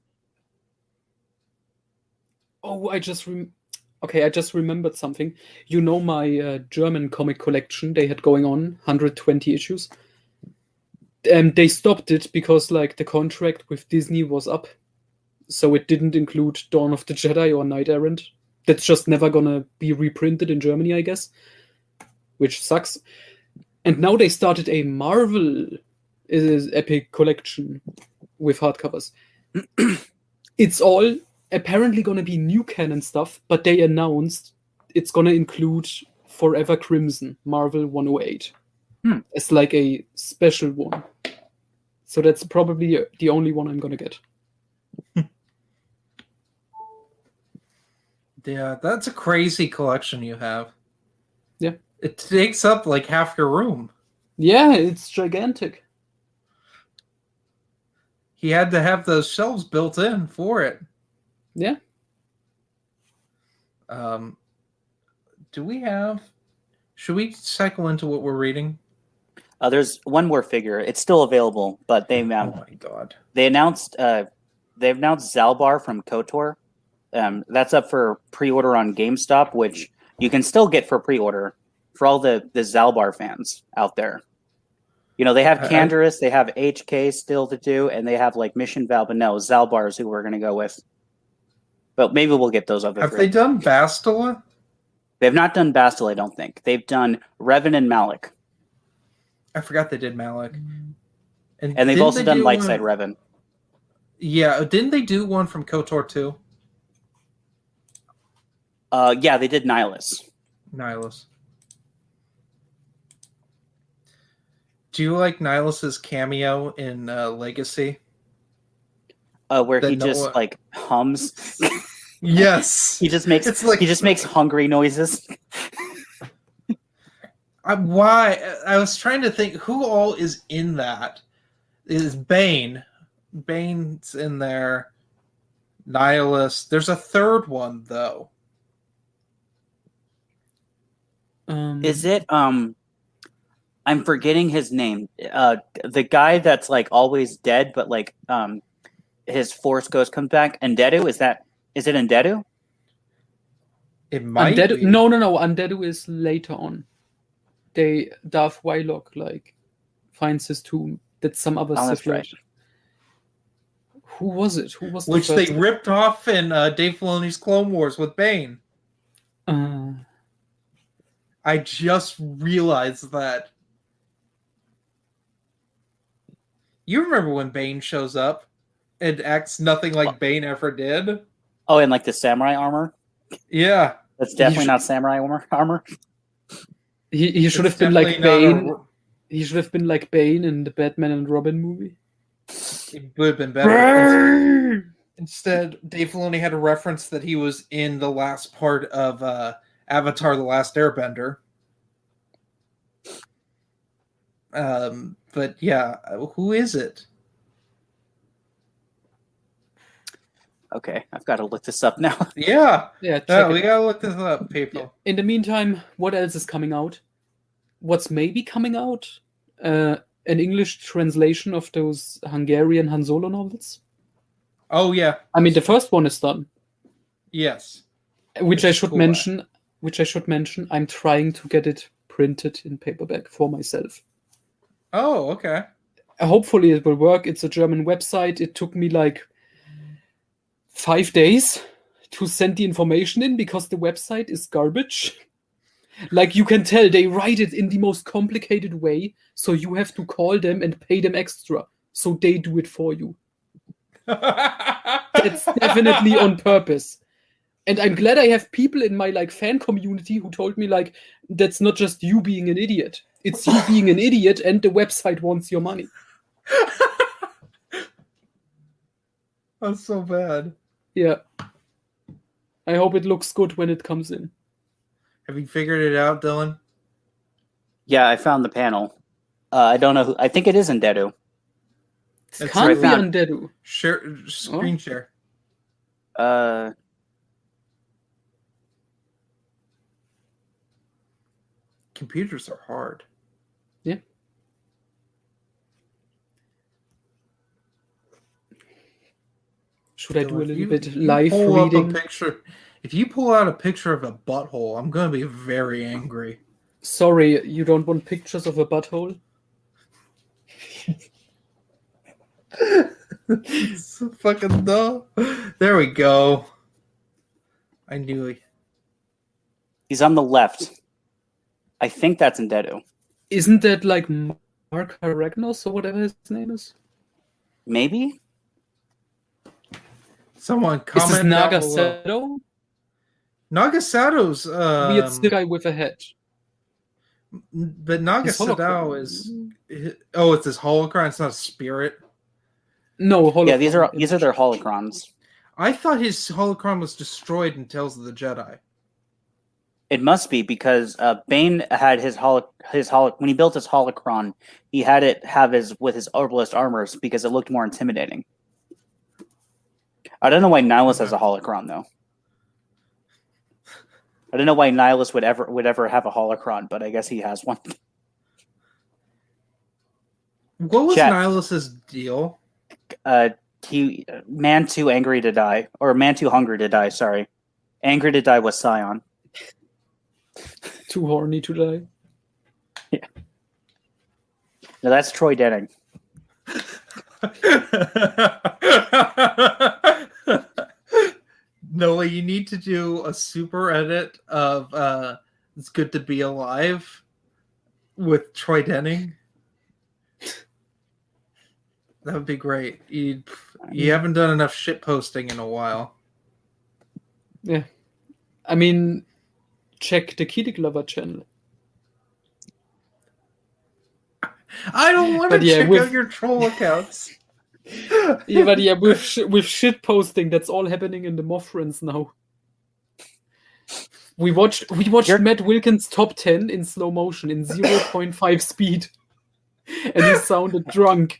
Oh, I just remembered something. You know my German comic collection they had going on, 120 issues. They stopped it because like the contract with Disney was up, so it didn't include Dawn of the Jedi or Knight Errant. That's just never gonna be reprinted in Germany, I guess, which sucks. And now they started a Marvel epic collection with hardcovers. It's all apparently gonna be new canon stuff, but they announced it's gonna include Forever Crimson, Marvel 108, as like a special one. So that's probably the only one I'm gonna get. Yeah, that's a crazy collection you have. Yeah. It takes up like half your room. Yeah, it's gigantic. He had to have those shelves built in for it. Yeah. Should we cycle into what we're reading? There's one more figure. It's still available, but they Oh my god. announced Zalbar from KOTOR. That's up for pre-order on GameStop, which you can still get for pre-order for all the Zalbar fans out there. They have I- Canderous, they have HK still to do, and they have like Mission Val, but no, Zalbar is who we're gonna go with. But maybe we'll get those other Have three. they done Bastila? They've not done Bastil, I don't think. They've done Revan and Malik, I forgot they did Malik. and they've didn't also they done do Lightside one- Revan. Yeah, didn't they do one from KOTOR too? Yeah, they did Nihilus. Nihilus. Do you like Nihilus's cameo in Legacy? Where That he no just one- like hums. Yes. He just makes It's like- he just makes hungry noises. Why? I was trying to think who all is in that. Is Bane? Bane's in there. Nihilus. There's a third one though. Is it I'm forgetting his name. The guy that's like always dead, but like his Force Ghost comes back. Undeadu? Is it Undeadu? It might Undead? be. No. Undeadu is later on. Darth Wylock like finds his tomb. That's some other Oh, that's Sith Lord. right. Who was it? Who was the Which they first? ripped off in Dave Filoni's Clone Wars with Bane. I just realized that. You remember when Bane shows up and acts nothing like Bane ever did? Oh, and like the samurai armor? Yeah. That's definitely should- not samurai armor. He should It's have been like definitely not Bane. He should have been like Bane in the Batman and Robin movie. It would have been better. Instead, Dave Filoni had a reference that he was in the last part of Avatar: The Last Airbender. But yeah, who is it? Okay, I've got to look this up now. Yeah, Yeah, check yeah, it we out. gotta look this up, people. In the meantime, what else is coming out? What's maybe coming out? An English translation of those Hungarian Han Solo novels. Oh yeah, I mean, the first one is done. yes. Which I It's should cool. mention. I'm trying to get it printed in paperback for myself. Oh, okay. Hopefully, it will work. It's a German website. It took me like 5 days to send the information in because the website is garbage. Like you can tell, they write it in the most complicated way, so you have to call them and pay them extra, so they do it for you. It's definitely on purpose. And I'm glad I have people in my like fan community who told me like that's not just you being an idiot. It's you being an idiot and the website wants your money. That's so bad. Yeah. I hope it looks good when it comes in. Have you figured it out, Dylan? Yeah, I found the panel. I don't know who. I think it is Undeadu. It That's can't right. be Undeadu. Share screen share. Computers are hard. Yeah. Should I do a If little you- bit if you live pull up a reading? picture, if you pull out a picture of a butthole, I'm gonna be very angry. Sorry, you don't want pictures of a butthole? It's so fucking dumb. There we go. I knew it. He's on the left. I think that's Undeadu. Isn't that like Mark Haragnos or whatever his name is? Maybe? Someone Is this comment down below. Nagasato? Nagasato's Weird still guy with a hat. but His Nagasato holocron. is it's his holocron, it's not a spirit. No, holocron. Yeah, these are their holocrons. I thought his holocron was destroyed in Tales of the Jedi. It must be because Bane had his when he built his holocron, he had it have with his Herbalist armors because it looked more intimidating. I don't know why Nihilus has a holocron though. I don't know why Nihilus would ever have a holocron, but I guess he has one. What was Chat. Nihilus's deal? Man too angry to die, or man too hungry to die. Sorry, angry to die was Scion. Too horny to die. No, that's Troy Denning. Noah, you need to do a super edit of It's Good to Be Alive with Troy Denning. That would be great. You haven't done enough shit posting in a while. Yeah. I mean, check the Kitty Glover channel. I don't want to But yeah, check with- out your troll accounts. Yeah, but yeah, with shit posting, that's all happening in the Mothrands now. We watched You're- Matt Wilkins' top 10 in slow motion in 0.5 speed, and he sounded drunk.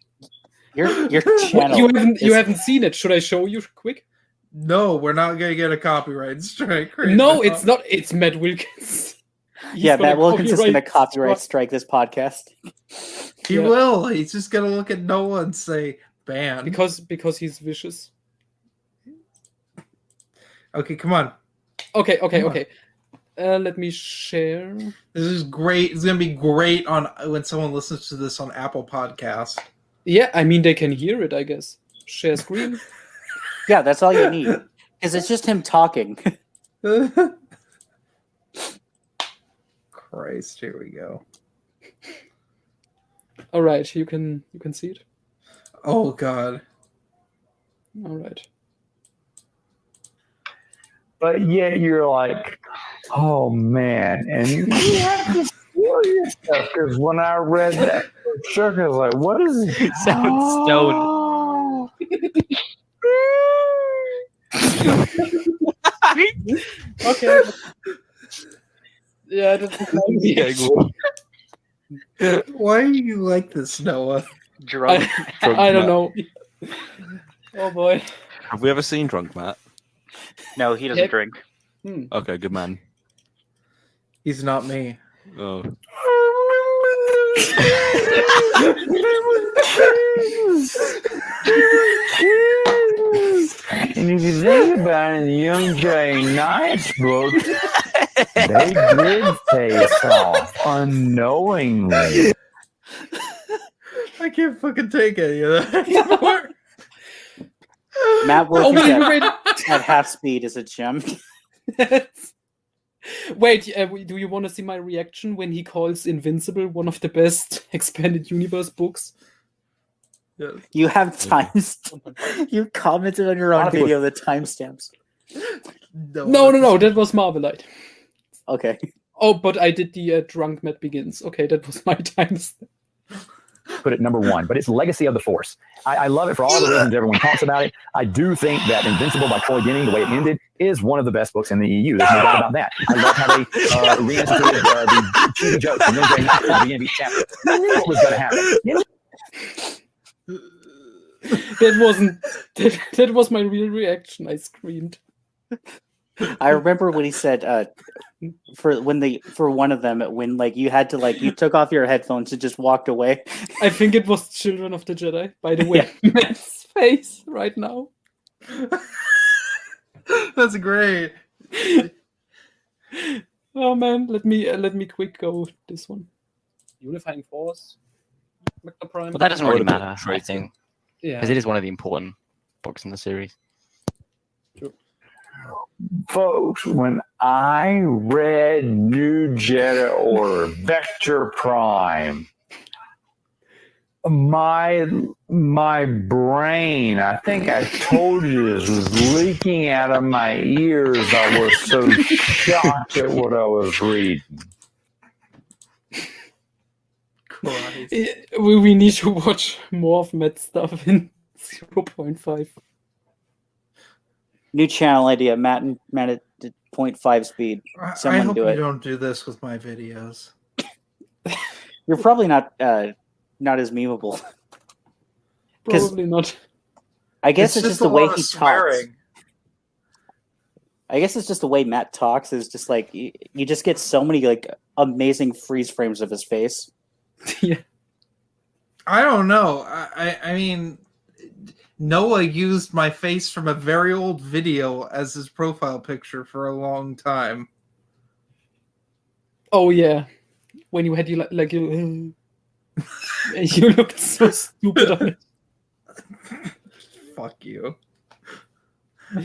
Your What, channel. you haven't seen it? Should I show you quick? No, we're not gonna get a copyright strike. right No, now. it's not. It's Matt Wilkins. He's Yeah, gonna Matt Wilkins is going to copyright copyright strike this podcast. He Yeah. will. He's just gonna look at Noah and say ban. because he's vicious. Okay, come on. Okay. Come on. Let me share. This is great. It's gonna be great on when someone listens to this on Apple Podcast. Yeah, I mean they can hear it. I guess. Share screen. Yeah, that's all you need. Because it's just him talking. Christ, here we go. All right, you can see it. Oh God. All right. But yet you're like, oh man, and you have to feel yourself because when I read that circle, I was like, what is it? It sounds stoned. Okay. Yeah, that's Why are you like this, Noah? Drunk. I don't know. Oh boy. Have we ever seen Drunk Matt? No, he doesn't Yep. drink. Okay, good man. He's not me. Oh, And if you think about it, in the Young Jay Knight's book, they did face off unknowingly. I can't fucking take any of that anymore. Matt Oh, Wilkins wait, at, wait. at half speed is a gem. Wait, do you want to see my reaction when he calls Invincible one of the best expanded universe books? Yes. You have times. You commented on your own video the timestamps. No, that was Marvelite. Okay. Oh, but I did the Drunk Matt Begins. Okay, that was my times. Put it number one, but it's Legacy of the Force. I love it for all the reasons everyone talks about it. I do think that Invincible by Troy Denning, the way it ended, is one of the best books in the EU. There's no doubt about that. I love how they reinstituted the cheesy jokes and then at the beginning of each chapter. I knew what was going to happen. You know? That was my real reaction. I screamed. I remember when he said for one of them when like you had to like you took off your headphones and just walked away. I think it was Children of the Jedi. By the way, Matt's face right now. That's great. Oh man, let me quick go this one. Unifying Force. Magna Prime. But that doesn't really What about matter, I Traitor? think, Yeah. because it is one of the important books in the series. Folks, when I read New Jedi Order, Vector Prime, my brain, I think I told you this, was leaking out of my ears. I was so shocked at what I was reading. Christ. We need to watch more of Matt's stuff in 0.5. New channel idea, Matt at 0.5 speed. I Someone hope do you it. don't do this with my videos. You're probably not as memeable. 'Cause- Probably not. I guess it's just a the way lot of he talks. swearing. I guess it's just the way Matt talks is just like you just get so many like amazing freeze frames of his face. Yeah. I don't know. I mean, Noah used my face from a very old video as his profile picture for a long time. Oh yeah. When you had you like you. You looked so stupid on it. Fuck you.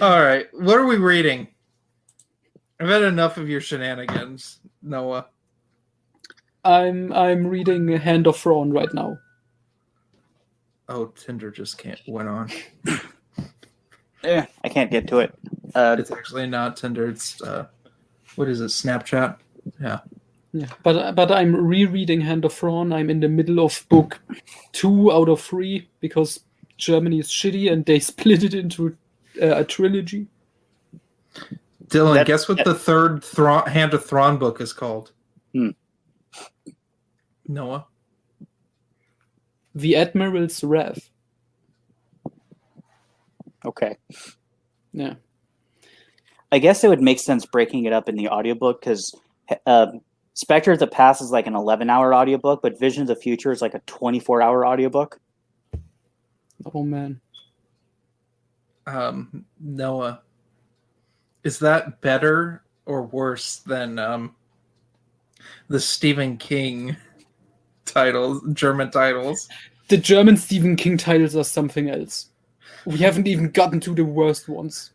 All right, what are we reading? I've had enough of your shenanigans, Noah. I'm reading Hand of Thrawn right now. Oh, Tinder just went on. I can't get to it. It's actually not Tinder. It's what is it? Snapchat. Yeah. Yeah, but I'm rereading Hand of Thrawn. I'm in the middle of book 2 out of 3 because Germany is shitty and they split it into a trilogy. Dylan, guess what the third Hand of Thrawn book is called? Noah. The Admiral's Wrath. Okay. Yeah. I guess it would make sense breaking it up in the audiobook because Spectre of the Past is like an 11-hour audiobook, but Vision of the Future is like a 24-hour audiobook. Oh, man. Noah, is that better or worse than the Stephen King titles, German titles? The German Stephen King titles are something else. We haven't even gotten to the worst ones.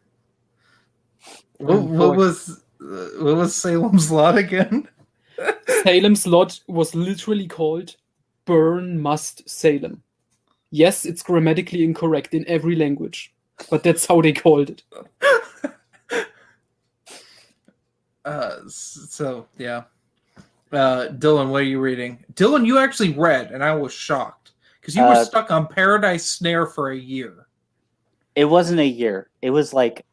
What was Salem's Lot again? Salem's Lot was literally called Burn Must Salem. Yes, it's grammatically incorrect in every language, but that's how they called it. So yeah. Dylan, what are you reading? Dylan, you actually read, and I was shocked because you were stuck on Paradise Snare for a year. It wasn't a year. It was like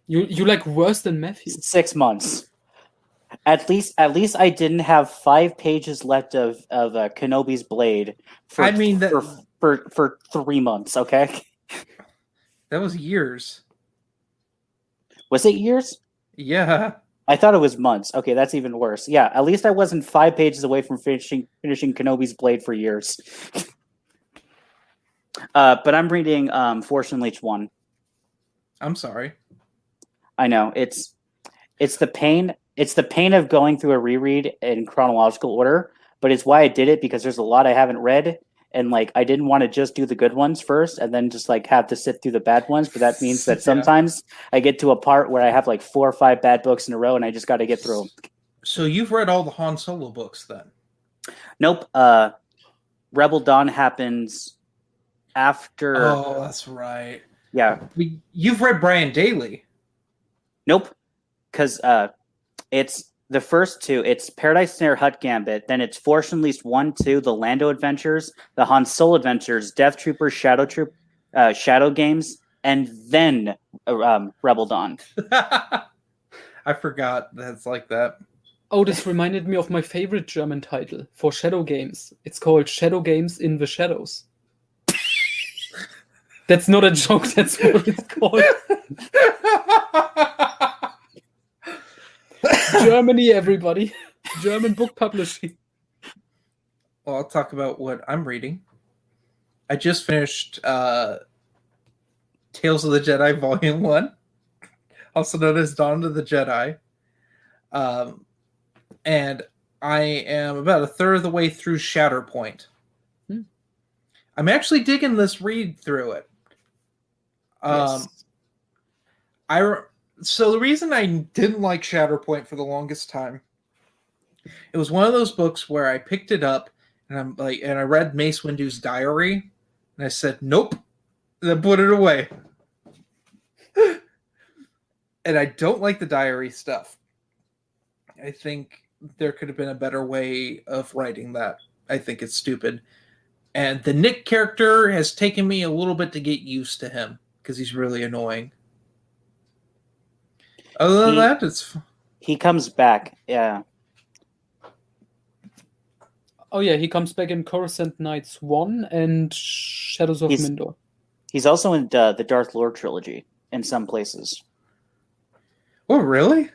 you like worse than Matthew. 6 months. At least I didn't have 5 pages left of Kenobi's Blade for for 3 months. Okay, that was years. Was it years? Yeah. I thought it was months. Okay, that's even worse. Yeah, at least I wasn't 5 pages away from finishing Kenobi's Blade for years. But I'm reading Force Unleashed 1. I'm sorry. I know it's the pain. It's the pain of going through a reread in chronological order, but it's why I did it because there's a lot I haven't read, and like I didn't want to just do the good ones first and then just like have to sit through the bad ones. But that means that sometimes I get to a part where I have like 4 or 5 bad books in a row, and I just got to get through them. So you've read all the Han Solo books then? Nope. Rebel Dawn happens after. Oh, that's right. Yeah. You've read Brian Daly. Nope. Because it's the first 2. It's Paradise Snare, Hut Gambit. Then it's Force Unleashed 1, 2, the Lando Adventures, the Han Solo Adventures, Death Troopers, Shadow Games, and then Rebel Dawn. I forgot that's like that. Oh, this reminded me of my favorite German title for Shadow Games. It's called Shadow Games in the Shadows. That's not a joke, that's what it's called. Germany, everybody. German book publishing. Well, I'll talk about what I'm reading. I just finished Tales of the Jedi Volume 1, also known as Dawn of the Jedi. And I am about a third of the way through Shatterpoint. I'm actually digging this read through it. Yes. So the reason I didn't like Shatterpoint for the longest time, it was one of those books where I picked it up and I read Mace Windu's diary, and I said, nope, and then put it away. And I don't like the diary stuff. I think there could have been a better way of writing that. I think it's stupid. And the Nick character has taken me a little bit to get used to him because he's really annoying. Other than that, he comes back. Yeah. Oh yeah, he comes back in Coruscant Knights 1 and Shadows of Mindor. He's also in the Darth Lord trilogy in some places. Oh, really?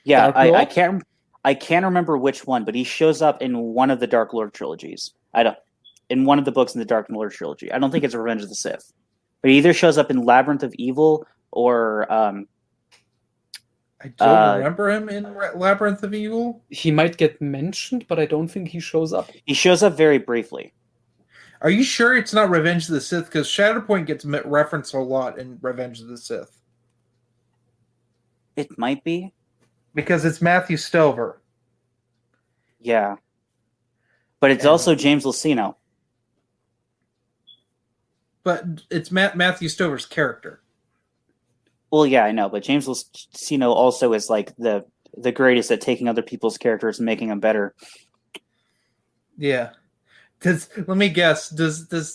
Yeah, I can't remember which one, but he shows up in one of the Dark Lord trilogies. In one of the books in the Dark Lord trilogy. I don't think it's Revenge of the Sith, but he either shows up in Labyrinth of Evil or I don't Uh, remember him in Labyrinth of Evil. He might get mentioned, but I don't think he shows up. He shows up very briefly. Are you sure it's not Revenge of the Sith? Because Shatterpoint gets referenced a lot in Revenge of the Sith. It might be. Because it's Matthew Stover. Yeah. But it's And- also James Luceno. But it's Matthew Stover's character. Well, yeah, I know, but James Luceno also is like the greatest at taking other people's characters and making them better. Yeah. Let me guess. Does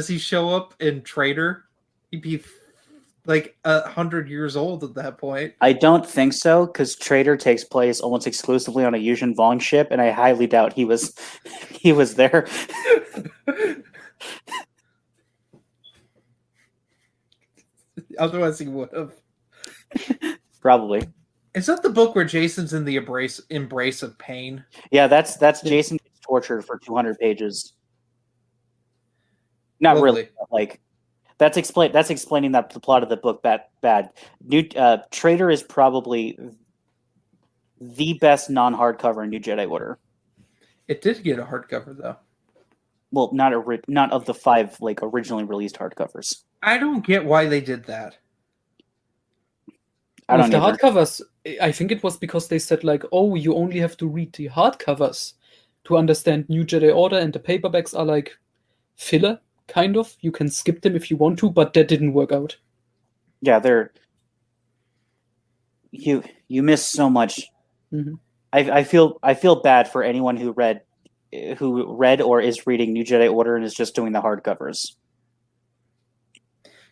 he show up in Traitor? He'd be like 100 years old at that point. I don't think so, because Traitor takes place almost exclusively on a Yuzhen Vong ship, and I highly doubt he was there. Otherwise, he would have. Probably. Is that the book where Jason's in the embrace of pain? Yeah, that's Jason gets tortured for 200 pages. Not Lovely. really, but like that's explaining that the plot of the book bad. Traitor is probably the best non-hardcover in New Jedi Order. It did get a hardcover though. Well, not of the 5 like originally released hardcovers. I don't get why they did that. I With don't the either. hardcovers, I think it was because they said like, oh, you only have to read the hardcovers to understand New Jedi Order, and the paperbacks are like filler, kind of. You can skip them if you want to, but that didn't work out. Yeah, they're you miss so much. Mhm. I feel bad for anyone who read or is reading New Jedi Order and is just doing the hardcovers.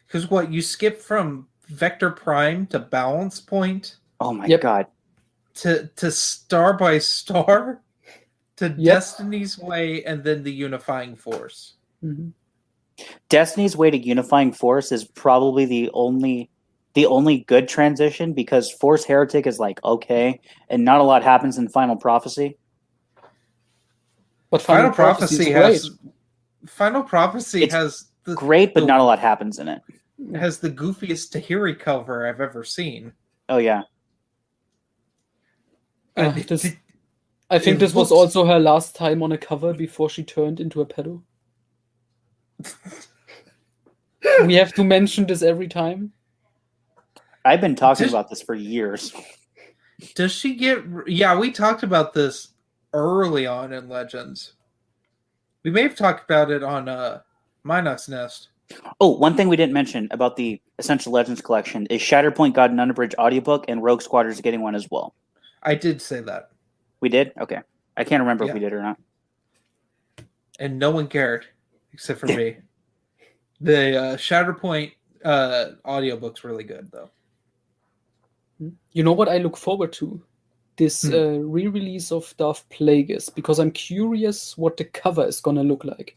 Because what, you skip from Vector Prime to Balance Point Oh my Yep. god. to Star by Star to Yep. Destiny's Way and then the Unifying Force. Mhm. Destiny's Way to Unifying Force is probably the only good transition, because Force Heretic is like okay, and not a lot happens in Final Prophecy. But Final is Prophecy great. It's has the Great, but not a lot happens in it. has the goofiest Tahiri cover I've ever seen. Oh yeah. Uh, And this- it- I think it this was looks- also her last time on a cover before she turned into a pedo. We have to mention this every time. I've been talking Just- about this for years. Does she get? Yeah, we talked about this early on in Legends. We may have talked about it on Minox Nest. Oh, one thing we didn't mention about the Essential Legends collection is Shatterpoint got an unabridged audiobook, and Rogue Squadron's getting one as well. I did say that, We did? Okay. I can't remember Yeah. if we did or not. and no one cared except for me. The Shatterpoint audiobook's really good, though. You know what I look forward to? This re-release of Darth Plagueis, because I'm curious what the cover is gonna look like.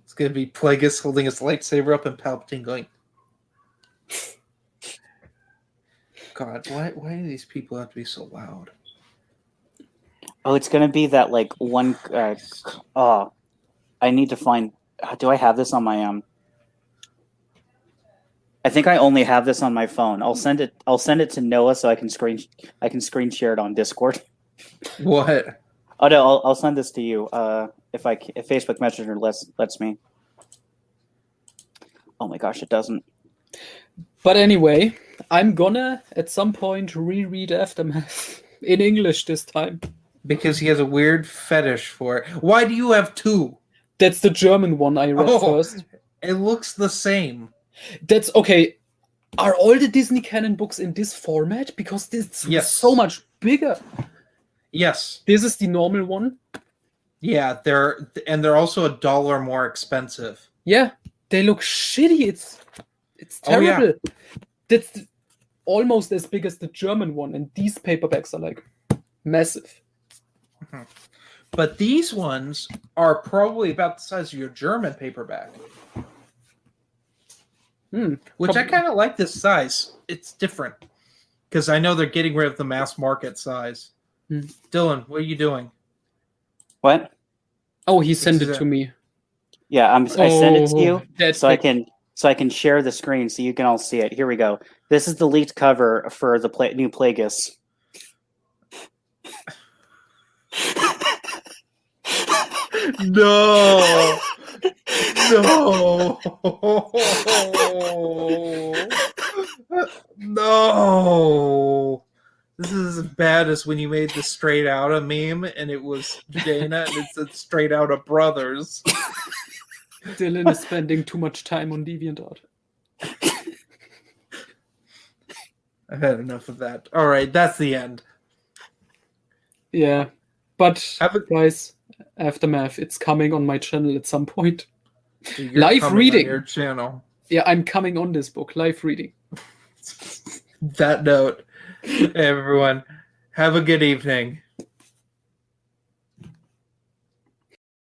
It's gonna be Plagueis holding his lightsaber up and Palpatine going, God, why do these people have to be so loud? Oh, it's going to be that, like, one... I need to find... do I have this on my... I think I only have this on my phone. I'll send it to Noah so I can screen share it on Discord. What? Oh no, I'll send this to you if Facebook Messenger lets me. Oh my gosh, it doesn't. But anyway, I'm gonna at some point reread Aftermath in English this time. Because he has a weird fetish for it. Why do you have two? That's the German one I read first. It looks the same. That's okay. Are all the Disney canon books in this format? Because this Yes. is so much bigger. Yes. This is the normal one. Yeah, they're also $1 more expensive. Yeah, they look shitty. It's Oh, yeah. terrible. That's almost as big as the German one, and these paperbacks are like massive. But these ones are probably about the size of your German paperback. Which I kind of like this size. It's different. Because I know they're getting rid of the mass market size. Dylan, what are you doing? What? Oh, he sent This it is to me. Yeah, I sent it to you That's so I can share the screen so you can all see it. Here we go. This is the leaked cover for the new Plagueis. No. No. No. This is as bad as when you made the Straight Outta meme and it was Jaina and it said Straight Outta Brothers. Dylan is spending too much time on DeviantArt. I've had enough of that. All right, that's the end. Yeah, but Have a- guys, Aftermath, it's coming on my channel at some point. You're Live coming on reading. your channel. Yeah, I'm coming on this book, live reading. That note, everyone, have a good evening.